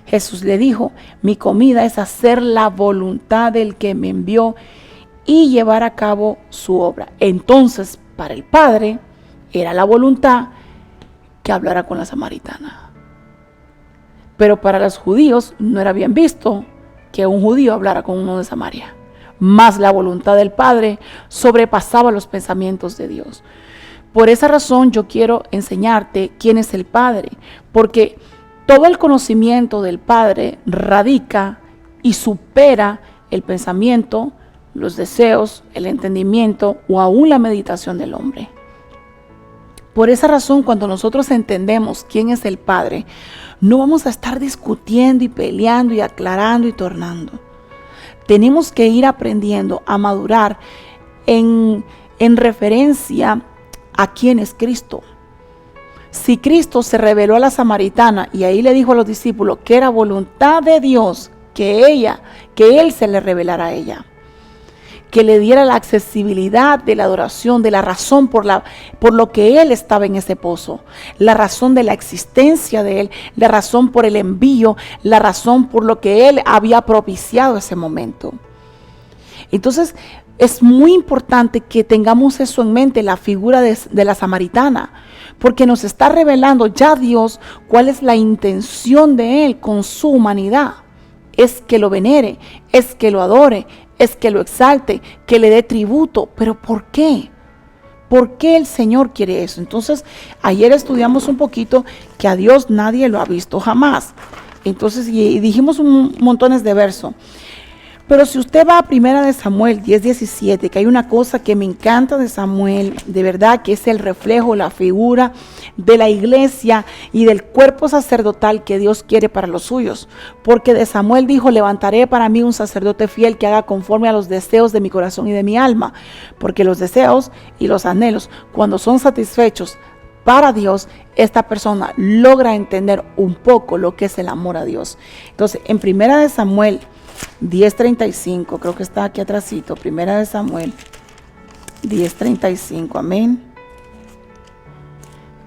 Jesús le dijo: mi comida es hacer la voluntad del que me envió y llevar a cabo su obra. Entonces, para el Padre era la voluntad que hablara con la samaritana. Pero para los judíos no era bien visto que un judío hablara con uno de Samaria. Más la voluntad del Padre sobrepasaba los pensamientos de Dios. Por esa razón yo quiero enseñarte quién es el Padre, porque todo el conocimiento del Padre radica y supera el pensamiento, los deseos, el entendimiento o aún la meditación del hombre. Por esa razón, cuando nosotros entendemos quién es el Padre, no vamos a estar discutiendo y peleando y aclarando y tornando. Tenemos que ir aprendiendo a madurar en referencia a quién es Cristo. Si Cristo se reveló a la samaritana y ahí le dijo a los discípulos que era voluntad de Dios que Él se le revelara a ella, que le diera la accesibilidad de la adoración, de la razón por lo que Él estaba en ese pozo, la razón de la existencia de Él, la razón por el envío, la razón por lo que Él había propiciado ese momento. Entonces, es muy importante que tengamos eso en mente, la figura de la samaritana, porque nos está revelando ya Dios cuál es la intención de Él con su humanidad. Es que lo venere, es que lo adore, es que lo exalte, que le dé tributo. ¿Pero por qué? ¿Por qué el Señor quiere eso? Entonces, ayer estudiamos un poquito que a Dios nadie lo ha visto jamás. Entonces, y dijimos montones de versos. Pero si usted va a 1 Samuel 10:17, que hay una cosa que me encanta de Samuel, de verdad, que es el reflejo, la figura de la iglesia y del cuerpo sacerdotal que Dios quiere para los suyos. Porque de Samuel dijo: levantaré para mí un sacerdote fiel que haga conforme a los deseos de mi corazón y de mi alma. Porque los deseos y los anhelos, cuando son satisfechos para Dios, esta persona logra entender un poco lo que es el amor a Dios. Entonces, en 1 Samuel 10:35, creo que está aquí atrásito, 1 Samuel 10:35, amén.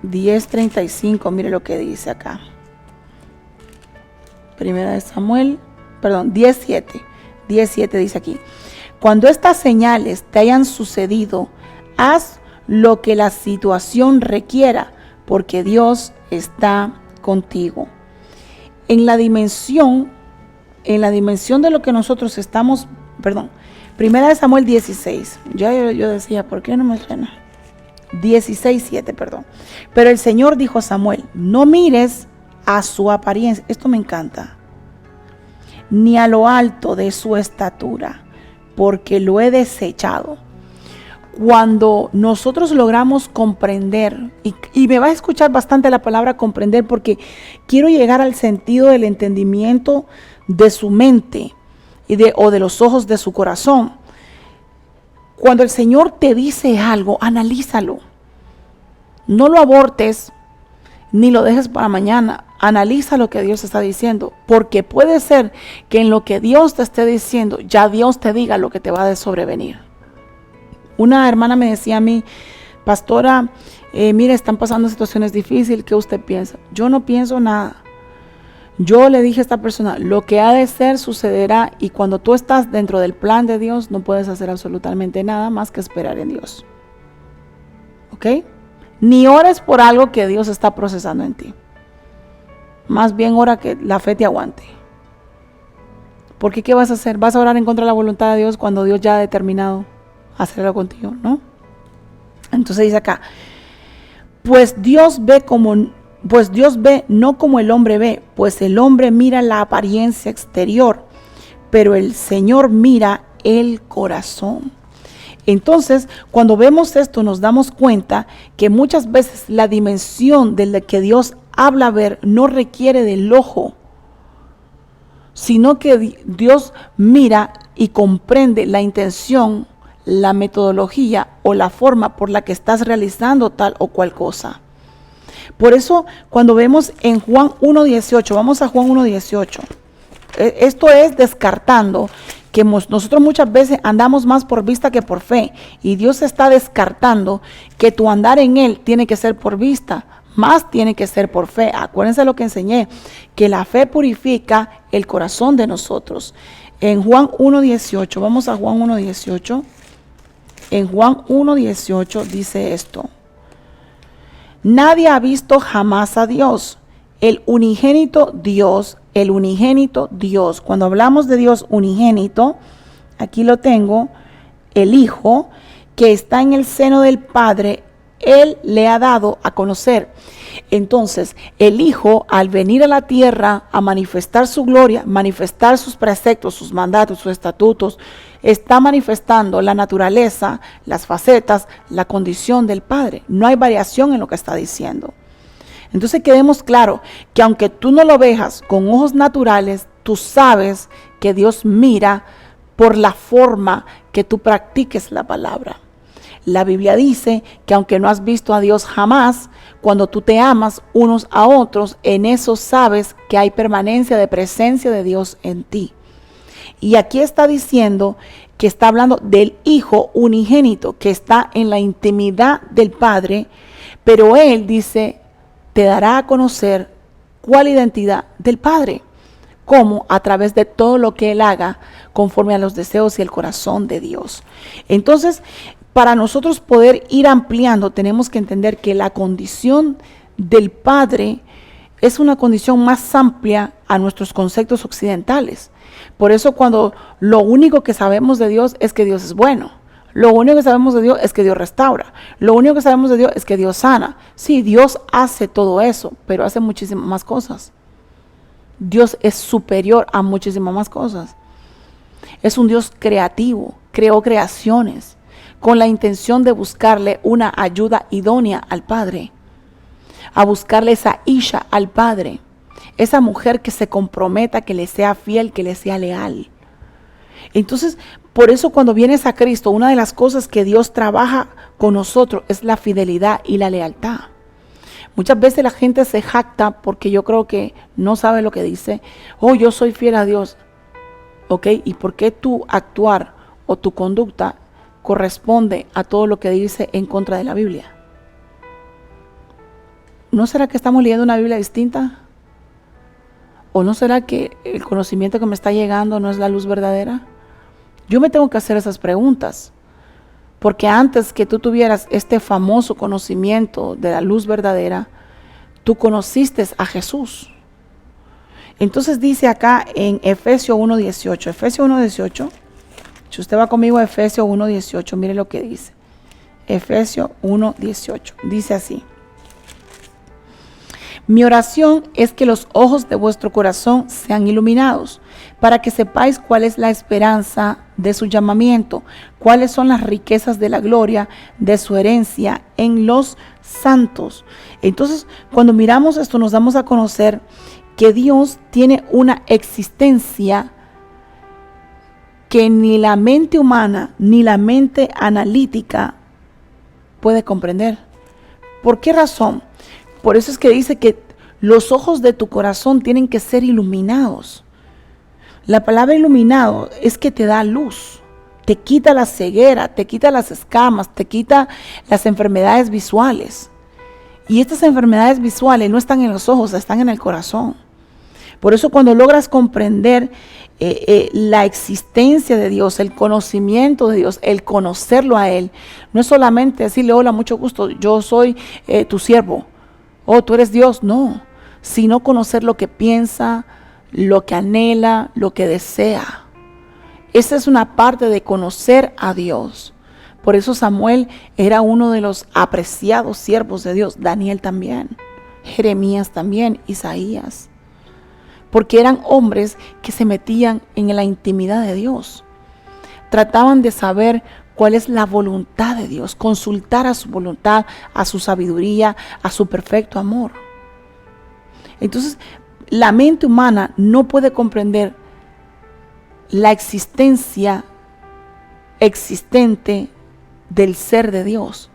10:35, mire lo que dice acá. 10:7 dice aquí: cuando estas señales te hayan sucedido, haz lo que la situación requiera, porque Dios está contigo. En la dimensión de lo que nosotros estamos, 1 Samuel 16, yo decía, ¿por qué no me suena? 16:7, perdón. Pero el Señor dijo a Samuel: no mires a su apariencia, esto me encanta, ni a lo alto de su estatura, porque lo he desechado. Cuando nosotros logramos comprender, y me va a escuchar bastante la palabra comprender, porque quiero llegar al sentido del entendimiento de su mente o de los ojos de su corazón. Cuando el Señor te dice algo, analízalo. No lo abortes ni lo dejes para mañana. analiza lo que Dios está diciendo, porque puede ser que en lo que Dios te esté diciendo, ya Dios te diga lo que te va a sobrevenir. Una hermana me decía a mí, pastora, mire, están pasando situaciones difíciles, ¿qué usted piensa? Yo no pienso nada. Yo le dije a esta persona, lo que ha de ser sucederá, y cuando tú estás dentro del plan de Dios, no puedes hacer absolutamente nada más que esperar en Dios. ¿Ok? Ni ores por algo que Dios está procesando en ti. Más bien ora que la fe te aguante. Porque ¿qué vas a hacer? ¿Vas a orar en contra de la voluntad de Dios cuando Dios ya ha determinado hacerlo contigo? ¿No? Entonces dice acá, pues Dios ve no como el hombre ve, pues el hombre mira la apariencia exterior, pero el Señor mira el corazón. Entonces, cuando vemos esto, nos damos cuenta que muchas veces la dimensión de la que Dios habla ver no requiere del ojo, sino que Dios mira y comprende la intención, la metodología o la forma por la que estás realizando tal o cual cosa. Por eso, cuando vemos en Juan 1:18, vamos a Juan 1:18, esto es descartando que nosotros muchas veces andamos más por vista que por fe, y Dios está descartando que tu andar en Él tiene que ser por vista, más tiene que ser por fe. Acuérdense lo que enseñé, que la fe purifica el corazón de nosotros. En Juan 1:18, vamos a Juan 1:18. En Juan 1:18 dice esto: nadie ha visto jamás a Dios, el unigénito Dios. Cuando hablamos de Dios unigénito, aquí lo tengo, el Hijo que está en el seno del Padre, Él le ha dado a conocer. Entonces, el Hijo, al venir a la tierra a manifestar su gloria, manifestar sus preceptos, sus mandatos, sus estatutos, está manifestando la naturaleza, las facetas, la condición del Padre. No hay variación en lo que está diciendo. Entonces quedemos claro que aunque tú no lo veas con ojos naturales, tú sabes que Dios mira por la forma que tú practiques la palabra. La Biblia dice que aunque no has visto a Dios jamás, cuando tú te amas unos a otros, en eso sabes que hay permanencia de presencia de Dios en ti. Y aquí está diciendo que está hablando del Hijo unigénito que está en la intimidad del Padre, pero Él dice, te dará a conocer cuál identidad del Padre, como a través de todo lo que Él haga conforme a los deseos y el corazón de Dios. Entonces, para nosotros poder ir ampliando, tenemos que entender que la condición del Padre es una condición más amplia a nuestros conceptos occidentales. Por eso cuando lo único que sabemos de Dios es que Dios es bueno, lo único que sabemos de Dios es que Dios restaura, lo único que sabemos de Dios es que Dios sana. Sí, Dios hace todo eso, pero hace muchísimas más cosas. Dios es superior a muchísimas más cosas. Es un Dios creativo, creó creaciones con la intención de buscarle una ayuda idónea al Padre, a buscarle esa isha al Padre, esa mujer que se comprometa, que le sea fiel, que le sea leal. Entonces, por eso cuando vienes a Cristo, una de las cosas que Dios trabaja con nosotros es la fidelidad y la lealtad. Muchas veces la gente se jacta porque yo creo que no sabe lo que dice. Oh, yo soy fiel a Dios. ¿Ok? ¿Y por qué tu actuar o tu conducta corresponde a todo lo que dice en contra de la Biblia? ¿No será que estamos leyendo una Biblia distinta? ¿O no será que el conocimiento que me está llegando no es la luz verdadera? Yo me tengo que hacer esas preguntas, porque antes que tú tuvieras este famoso conocimiento de la luz verdadera, tú conociste a Jesús. Entonces dice acá en Efesios 1:18, Efesios 1:18, si usted va conmigo a Efesios 1:18, mire lo que dice. Efesios 1:18, dice así: mi oración es que los ojos de vuestro corazón sean iluminados, para que sepáis cuál es la esperanza de su llamamiento, cuáles son las riquezas de la gloria de su herencia en los santos. Entonces, cuando miramos esto, nos damos a conocer que Dios tiene una existencia que ni la mente humana ni la mente analítica puede comprender. ¿Por qué razón? Por eso es que dice que Los ojos de tu corazón tienen que ser iluminados. La palabra iluminado es que te da luz, te quita la ceguera, te quita las escamas, te quita las enfermedades visuales. Y estas enfermedades visuales no están en los ojos, están en el corazón. Por eso cuando logras comprender la existencia de Dios, el conocimiento de Dios, el conocerlo a Él, no es solamente decirle, hola, mucho gusto, yo soy tu siervo, oh, tú eres Dios, no, sino conocer lo que piensa, lo que anhela, lo que desea. Esa es una parte de conocer a Dios. Por eso Samuel era uno de los apreciados siervos de Dios, Daniel también, Jeremías también, Isaías. Porque eran hombres que se metían en la intimidad de Dios. Trataban de saber cuál es la voluntad de Dios, consultar a su voluntad, a su sabiduría, a su perfecto amor. Entonces, la mente humana no puede comprender la existencia existente del ser de Dios,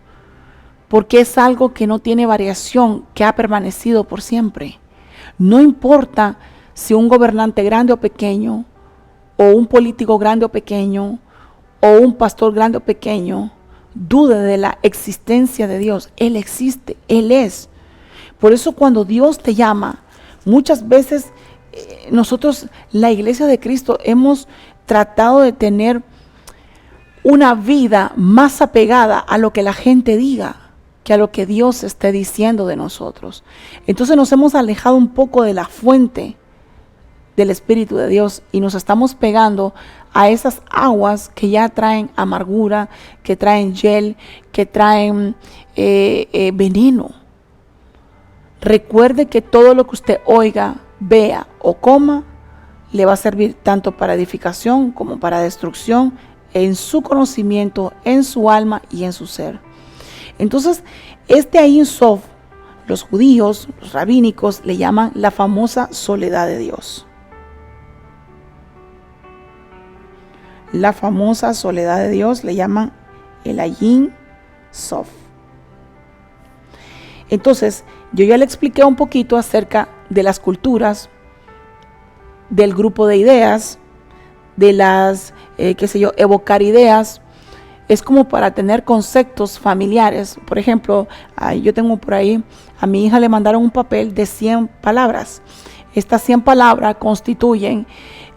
porque es algo que no tiene variación, que ha permanecido por siempre. No importa si un gobernante grande o pequeño, o un político grande o pequeño, o un pastor grande o pequeño, dude de la existencia de Dios. Él existe, Él es. Por eso cuando Dios te llama, muchas veces nosotros, la iglesia de Cristo, hemos tratado de tener una vida más apegada a lo que la gente diga que a lo que Dios esté diciendo de nosotros. Entonces nos hemos alejado un poco de la fuente del Espíritu de Dios y nos estamos pegando a esas aguas que ya traen amargura, que traen hiel, que traen veneno. Recuerde que todo lo que usted oiga, vea o coma le va a servir tanto para edificación como para destrucción en su conocimiento, en su alma y en su ser. Entonces, este Ein Sof, los judíos, los rabínicos, le llaman la famosa soledad de Dios. La famosa soledad de Dios le llaman el Ein Sof. Entonces, yo ya le expliqué un poquito acerca de las culturas, del grupo de ideas, de las, evocar ideas. Es como para tener conceptos familiares. Por ejemplo, yo tengo por ahí, a mi hija le mandaron un papel de 100 palabras. Estas 100 palabras constituyen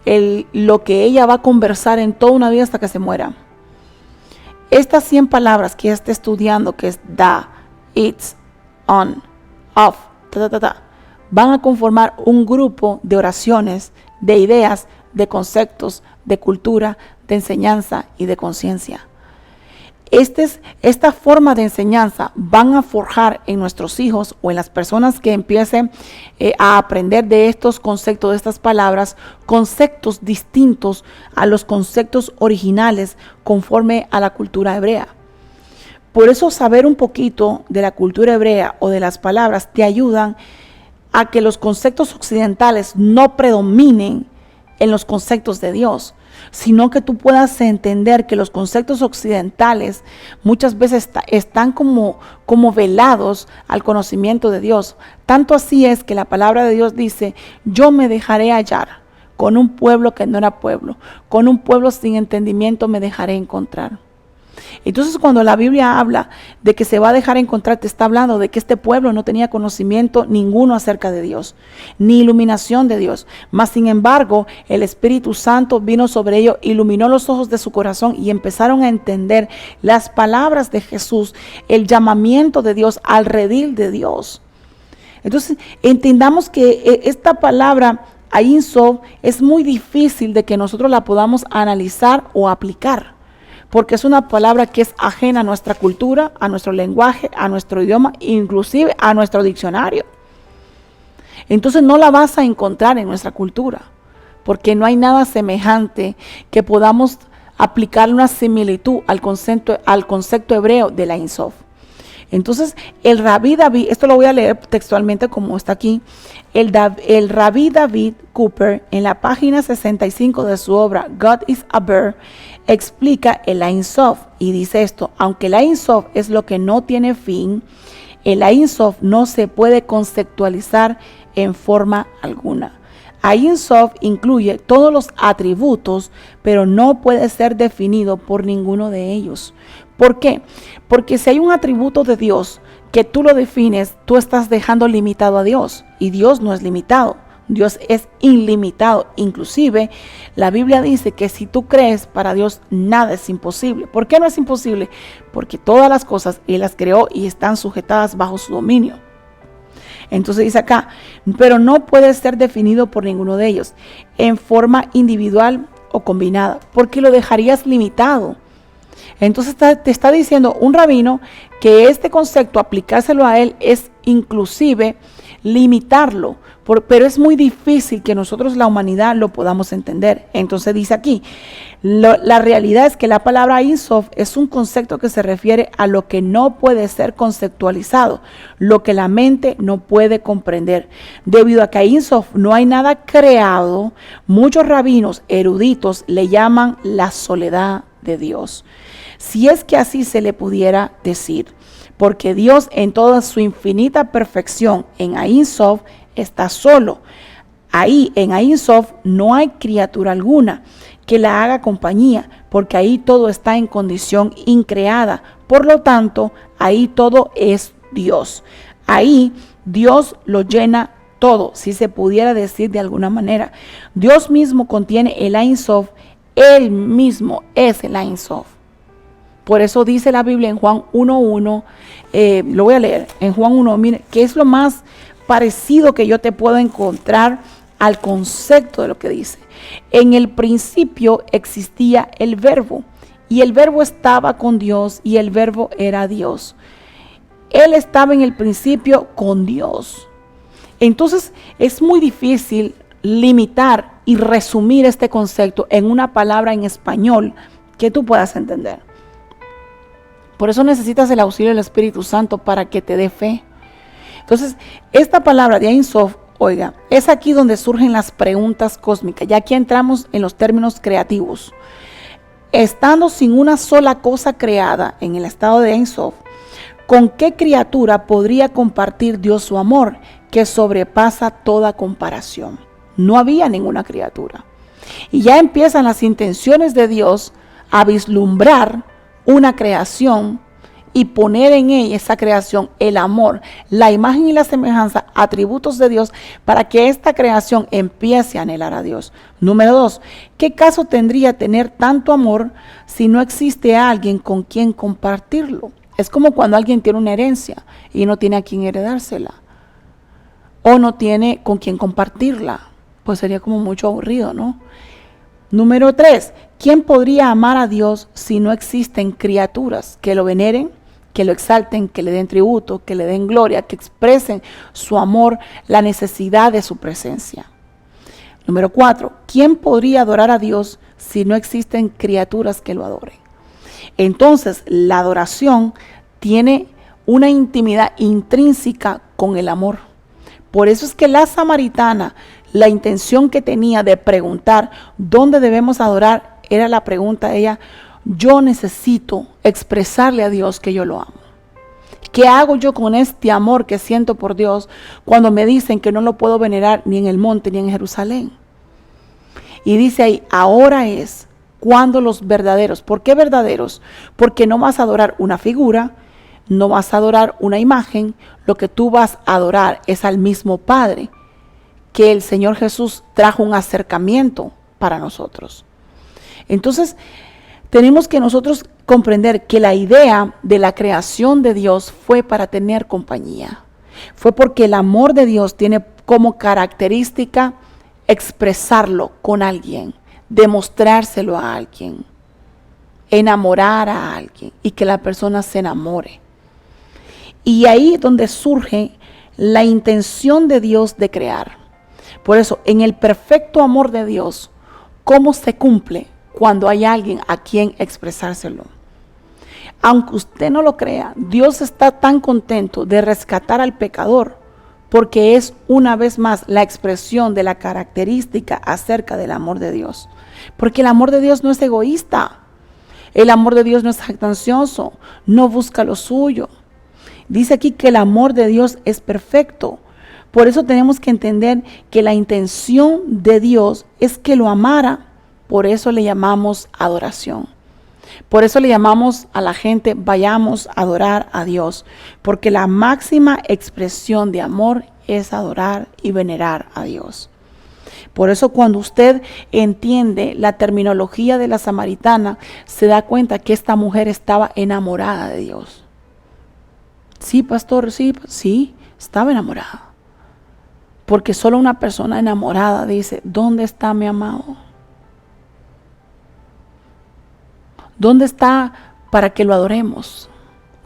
lo que ella va a conversar en toda una vida hasta que se muera. Estas 100 palabras que ella está estudiando, que es da, it's, on, off, van a conformar un grupo de oraciones, de ideas, de conceptos, de cultura, de enseñanza y de conciencia. Esta forma de enseñanza van a forjar en nuestros hijos o en las personas que empiecen a aprender de estos conceptos, de estas palabras, conceptos distintos a los conceptos originales conforme a la cultura hebrea. Por eso saber un poquito de la cultura hebrea o de las palabras te ayudan a que los conceptos occidentales no predominen en los conceptos de Dios, sino que tú puedas entender que los conceptos occidentales muchas veces están como velados al conocimiento de Dios. Tanto así es que la palabra de Dios dice, yo me dejaré hallar con un pueblo que no era pueblo, con un pueblo sin entendimiento me dejaré encontrar. Entonces cuando la Biblia habla de que se va a dejar encontrar, te está hablando de que este pueblo no tenía conocimiento ninguno acerca de Dios, ni iluminación de Dios. Mas sin embargo, el Espíritu Santo vino sobre ellos, iluminó los ojos de su corazón y empezaron a entender las palabras de Jesús, el llamamiento de Dios al redil de Dios. Entonces entendamos que esta palabra Ein Sof es muy difícil de que nosotros la podamos analizar o aplicar, porque es una palabra que es ajena a nuestra cultura, a nuestro lenguaje, a nuestro idioma, inclusive a nuestro diccionario. Entonces no la vas a encontrar en nuestra cultura, porque no hay nada semejante que podamos aplicar una similitud al concepto hebreo de la Ein Sof. Entonces el Rabí David, esto lo voy a leer textualmente como está aquí, el Rabí David Cooper en la página 65 de su obra God is a Bear, explica el Ein Sof y dice esto: aunque el Ein Sof es lo que no tiene fin, el Ein Sof no se puede conceptualizar en forma alguna. Ein Sof incluye todos los atributos, pero no puede ser definido por ninguno de ellos. ¿Por qué? Porque si hay un atributo de Dios que tú lo defines, tú estás dejando limitado a Dios, y Dios no es limitado. Dios es ilimitado. Inclusive la Biblia dice que si tú crees, para Dios nada es imposible. ¿Por qué no es imposible? Porque todas las cosas Él las creó y están sujetadas bajo su dominio. Entonces dice acá, pero no puede ser definido por ninguno de ellos en forma individual o combinada, porque lo dejarías limitado. Entonces te está diciendo un rabino que este concepto, aplicárselo a él, es inclusive limitarlo, pero es muy difícil que nosotros, la humanidad, lo podamos entender. Entonces dice aquí, la realidad es que la palabra Ein Sof es un concepto que se refiere a lo que no puede ser conceptualizado, lo que la mente no puede comprender. Debido a que Ein Sof no hay nada creado, muchos rabinos eruditos le llaman la soledad de Dios. Si es que así se le pudiera decir, porque Dios en toda su infinita perfección en Ein Sof está solo. Ahí en Ein Sof no hay criatura alguna que la haga compañía, porque ahí todo está en condición increada. Por lo tanto, ahí todo es Dios. Ahí Dios lo llena todo, si se pudiera decir de alguna manera. Dios mismo contiene el Ein Sof, Él mismo es el Ein Sof. Por eso dice la Biblia en Juan 1:1, lo voy a leer, en Juan 1, mire, que es lo más parecido que yo te puedo encontrar al concepto de lo que dice. En el principio existía el verbo, y el verbo estaba con Dios, y el verbo era Dios. Él estaba en el principio con Dios. Entonces es muy difícil limitar y resumir este concepto en una palabra en español que tú puedas entender. Por eso necesitas el auxilio del Espíritu Santo para que te dé fe. Entonces, esta palabra de Ein Sof, oiga, es aquí donde surgen las preguntas cósmicas. Ya aquí entramos en los términos creativos. Estando sin una sola cosa creada en el estado de Ein Sof, ¿con qué criatura podría compartir Dios su amor que sobrepasa toda comparación? No había ninguna criatura. Y ya empiezan las intenciones de Dios a vislumbrar una creación y poner en ella, esa creación, el amor, la imagen y la semejanza, atributos de Dios, para que esta creación empiece a anhelar a Dios. Número 2, ¿qué caso tendría tener tanto amor si no existe alguien con quien compartirlo? Es como cuando alguien tiene una herencia y no tiene a quien heredársela, o no tiene con quien compartirla. Pues sería como mucho aburrido, ¿no? Número 3, ¿quién podría amar a Dios si no existen criaturas que lo veneren, que lo exalten, que le den tributo, que le den gloria, que expresen su amor, la necesidad de su presencia? Número 4, ¿quién podría adorar a Dios si no existen criaturas que lo adoren? Entonces, la adoración tiene una intimidad intrínseca con el amor. Por eso es que la samaritana, la intención que tenía de preguntar dónde debemos adorar, era la pregunta de ella: yo necesito expresarle a Dios que yo lo amo. ¿Qué hago yo con este amor que siento por Dios cuando me dicen que no lo puedo venerar ni en el monte ni en Jerusalén? Y dice ahí, ahora es cuando los verdaderos. ¿Por qué verdaderos? Porque no vas a adorar una figura, no vas a adorar una imagen, lo que tú vas a adorar es al mismo Padre, que el Señor Jesús trajo un acercamiento para nosotros. Entonces, tenemos que nosotros comprender que la idea de la creación de Dios fue para tener compañía. Fue porque el amor de Dios tiene como característica expresarlo con alguien, demostrárselo a alguien, enamorar a alguien y que la persona se enamore. Y ahí es donde surge la intención de Dios de crear. Por eso, en el perfecto amor de Dios, ¿cómo se cumple? Cuando hay alguien a quien expresárselo. Aunque usted no lo crea, Dios está tan contento de rescatar al pecador, porque es una vez más la expresión de la característica acerca del amor de Dios. Porque el amor de Dios no es egoísta, el amor de Dios no es jactancioso, no busca lo suyo. Dice aquí que el amor de Dios es perfecto. Por eso tenemos que entender que la intención de Dios es que lo amara. Por eso le llamamos adoración. Por eso le llamamos a la gente, vayamos a adorar a Dios. Porque la máxima expresión de amor es adorar y venerar a Dios. Por eso cuando usted entiende la terminología de la samaritana, se da cuenta que esta mujer estaba enamorada de Dios. Sí, pastor, sí, estaba enamorada. Porque solo una persona enamorada dice, ¿dónde está mi amado? ¿Dónde está para que lo adoremos?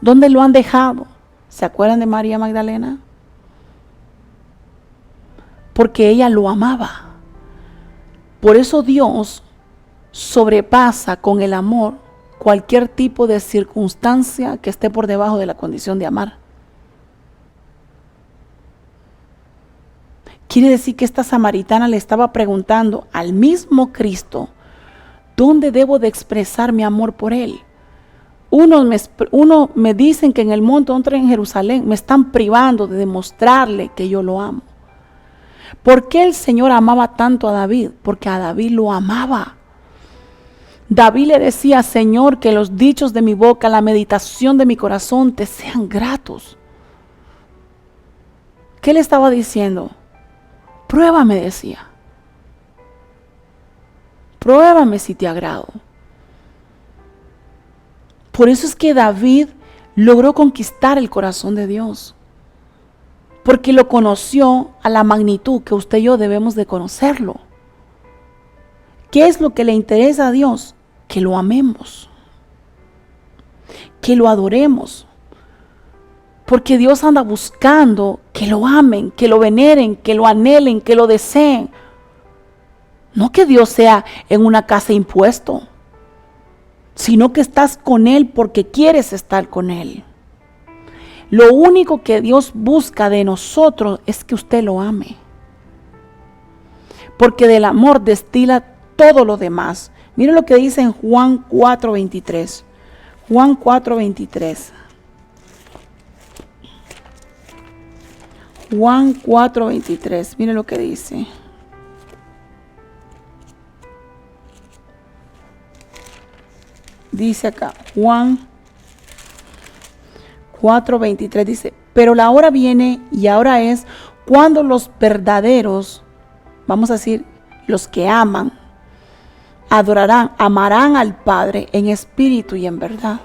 ¿Dónde lo han dejado? ¿Se acuerdan de María Magdalena? Porque ella lo amaba. Por eso Dios sobrepasa con el amor cualquier tipo de circunstancia que esté por debajo de la condición de amar. Quiere decir que esta samaritana le estaba preguntando al mismo Cristo, ¿dónde debo de expresar mi amor por Él? Uno me dicen que en el monte, otro en Jerusalén, me están privando de demostrarle que yo lo amo. ¿Por qué el Señor amaba tanto a David? Porque a David lo amaba. David le decía, Señor, que los dichos de mi boca, la meditación de mi corazón te sean gratos. ¿Qué le estaba diciendo? Pruébame, decía. Pruébame si te agrado. Por eso es que David logró conquistar el corazón de Dios. Porque lo conoció a la magnitud que usted y yo debemos de conocerlo. ¿Qué es lo que le interesa a Dios? Que lo amemos. Que lo adoremos. Porque Dios anda buscando que lo amen, que lo veneren, que lo anhelen, que lo deseen. No que Dios sea en una casa impuesto, sino que estás con Él porque quieres estar con Él. Lo único que Dios busca de nosotros es que usted lo ame. Porque del amor destila todo lo demás. Mire lo que dice en Juan 4:23. Juan 4:23. Juan 4:23. Mire lo que dice. Dice acá, Juan 4:23 dice, pero la hora viene y ahora es cuando los verdaderos, vamos a decir, los que aman, adorarán, amarán al Padre en espíritu y en verdad.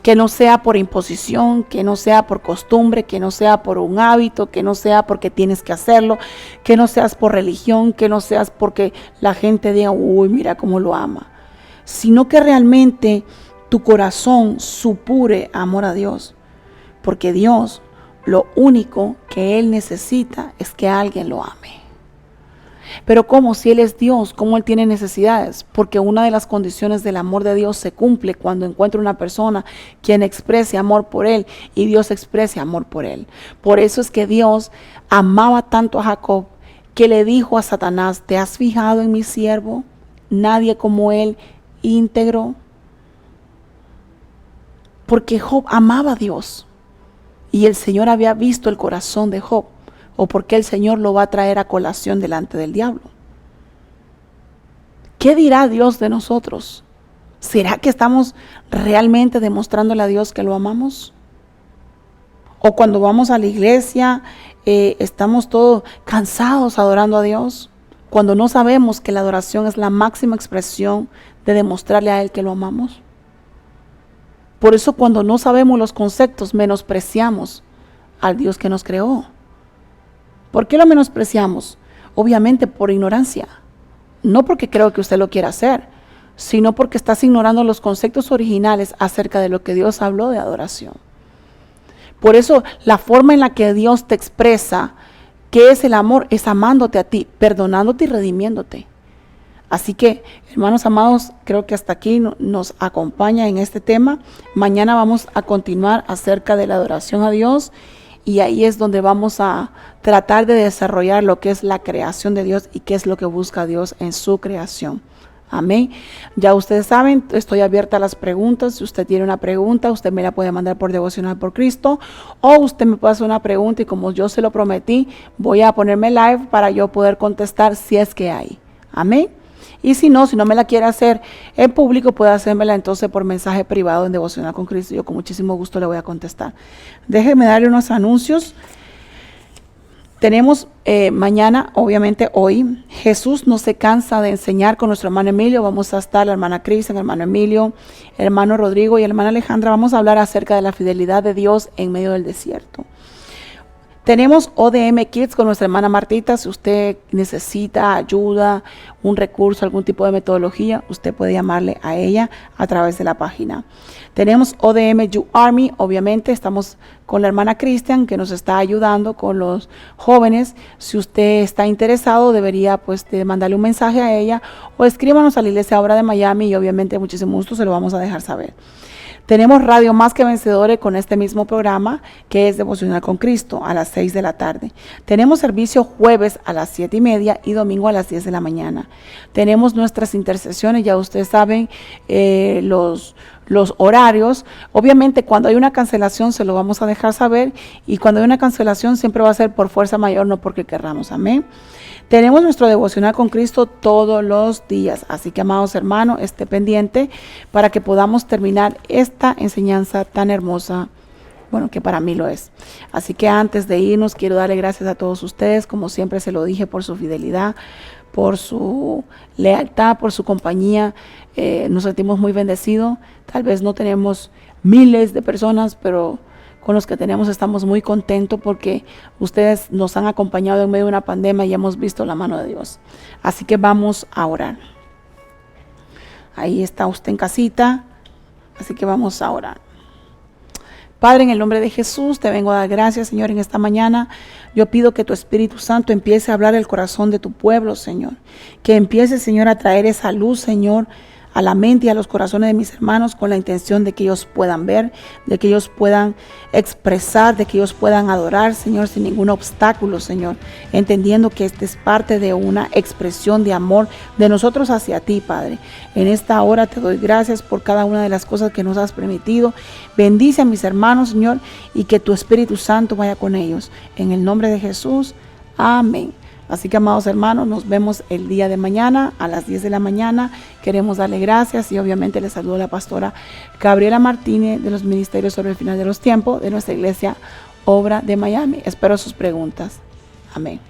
Que no sea por imposición, que no sea por costumbre, que no sea por un hábito, que no sea porque tienes que hacerlo, que no seas por religión, que no seas porque la gente diga, uy, mira cómo lo ama. Sino que realmente tu corazón supure amor a Dios. Porque Dios, lo único que Él necesita es que alguien lo ame. Pero ¿cómo? Si Él es Dios, ¿cómo Él tiene necesidades? Porque una de las condiciones del amor de Dios se cumple cuando encuentra una persona quien exprese amor por Él y Dios exprese amor por Él. Por eso es que Dios amaba tanto a Jacob que le dijo a Satanás, ¿te has fijado en mi siervo? Nadie como él, íntegro. Porque Job amaba a Dios y el Señor había visto el corazón de Job. ¿O porque el Señor lo va a traer a colación delante del diablo? ¿Qué dirá Dios de nosotros? ¿Será que estamos realmente demostrándole a Dios que lo amamos? O cuando vamos a la iglesia, estamos todos cansados adorando a Dios, cuando no sabemos que la adoración es la máxima expresión de demostrarle a Él que lo amamos. Por eso cuando no sabemos los conceptos, menospreciamos al Dios que nos creó. ¿Por qué lo menospreciamos? Obviamente por ignorancia. No porque creo que usted lo quiera hacer, sino porque estás ignorando los conceptos originales acerca de lo que Dios habló de adoración. Por eso la forma en la que Dios te expresa qué es el amor es amándote a ti, perdonándote y redimiéndote. Así que, hermanos amados, creo que hasta aquí nos acompaña en este tema. Mañana vamos a continuar acerca de la adoración a Dios y ahí es donde vamos a tratar de desarrollar lo que es la creación de Dios y qué es lo que busca Dios en su creación. Amén. Ya ustedes saben, estoy abierta a las preguntas. Si usted tiene una pregunta, usted me la puede mandar por Devocional por Cristo, o usted me puede hacer una pregunta y como yo se lo prometí, voy a ponerme live para yo poder contestar si es que hay. Amén. Y si no me la quiere hacer en público, puede hacérmela entonces por mensaje privado en Devocional con Cristo. Yo con muchísimo gusto le voy a contestar. Déjeme darle unos anuncios. Tenemos mañana, obviamente hoy, Jesús no se cansa de enseñar con nuestro hermano Emilio. Vamos a estar la hermana Cris, el hermano Emilio, el hermano Rodrigo y la hermana Alejandra. Vamos a hablar acerca de la fidelidad de Dios en medio del desierto. Tenemos ODM Kids con nuestra hermana Martita. Si usted necesita ayuda, un recurso, algún tipo de metodología, usted puede llamarle a ella a través de la página. Tenemos ODM You Army, obviamente estamos con la hermana Cristian que nos está ayudando con los jóvenes. Si usted está interesado, debería de mandarle un mensaje a ella o escríbanos a la Iglesia Obra de Miami y obviamente muchísimo gusto se lo vamos a dejar saber. Tenemos Radio Más que Vencedores con este mismo programa que es Devocional con Cristo a las 6 de la tarde. Tenemos servicio jueves a las 7:30 y domingo a las 10 de la mañana. Tenemos nuestras intercesiones, ya ustedes saben los horarios. Obviamente cuando hay una cancelación se lo vamos a dejar saber y cuando hay una cancelación siempre va a ser por fuerza mayor, no porque querramos. Amén. Tenemos nuestro Devocional con Cristo todos los días, así que amados hermanos, esté pendiente para que podamos terminar esta enseñanza tan hermosa, bueno, que para mí lo es. Así que antes de irnos, quiero darle gracias a todos ustedes, como siempre se lo dije, por su fidelidad, por su lealtad, por su compañía. Nos sentimos muy bendecidos. Tal vez no tenemos miles de personas, pero con los que tenemos estamos muy contentos porque ustedes nos han acompañado en medio de una pandemia y hemos visto la mano de Dios. Así que vamos a orar. Ahí está usted en casita, así que vamos a orar. Padre, en el nombre de Jesús, te vengo a dar gracias, Señor, en esta mañana. Yo pido que tu Espíritu Santo empiece a hablar el corazón de tu pueblo, Señor. Que empiece, Señor, a traer esa luz, Señor, a la mente y a los corazones de mis hermanos con la intención de que ellos puedan ver, de que ellos puedan expresar, de que ellos puedan adorar, Señor, sin ningún obstáculo, Señor, entendiendo que esta es parte de una expresión de amor de nosotros hacia ti, Padre. En esta hora te doy gracias por cada una de las cosas que nos has permitido. Bendice a mis hermanos, Señor, y que tu Espíritu Santo vaya con ellos. En el nombre de Jesús, amén. Así que, amados hermanos, nos vemos el día de mañana a las 10 de la mañana. Queremos darle gracias y obviamente les saludo a la pastora Gabriela Martínez de los Ministerios sobre el Final de los Tiempos de nuestra Iglesia Obra de Miami. Espero sus preguntas. Amén.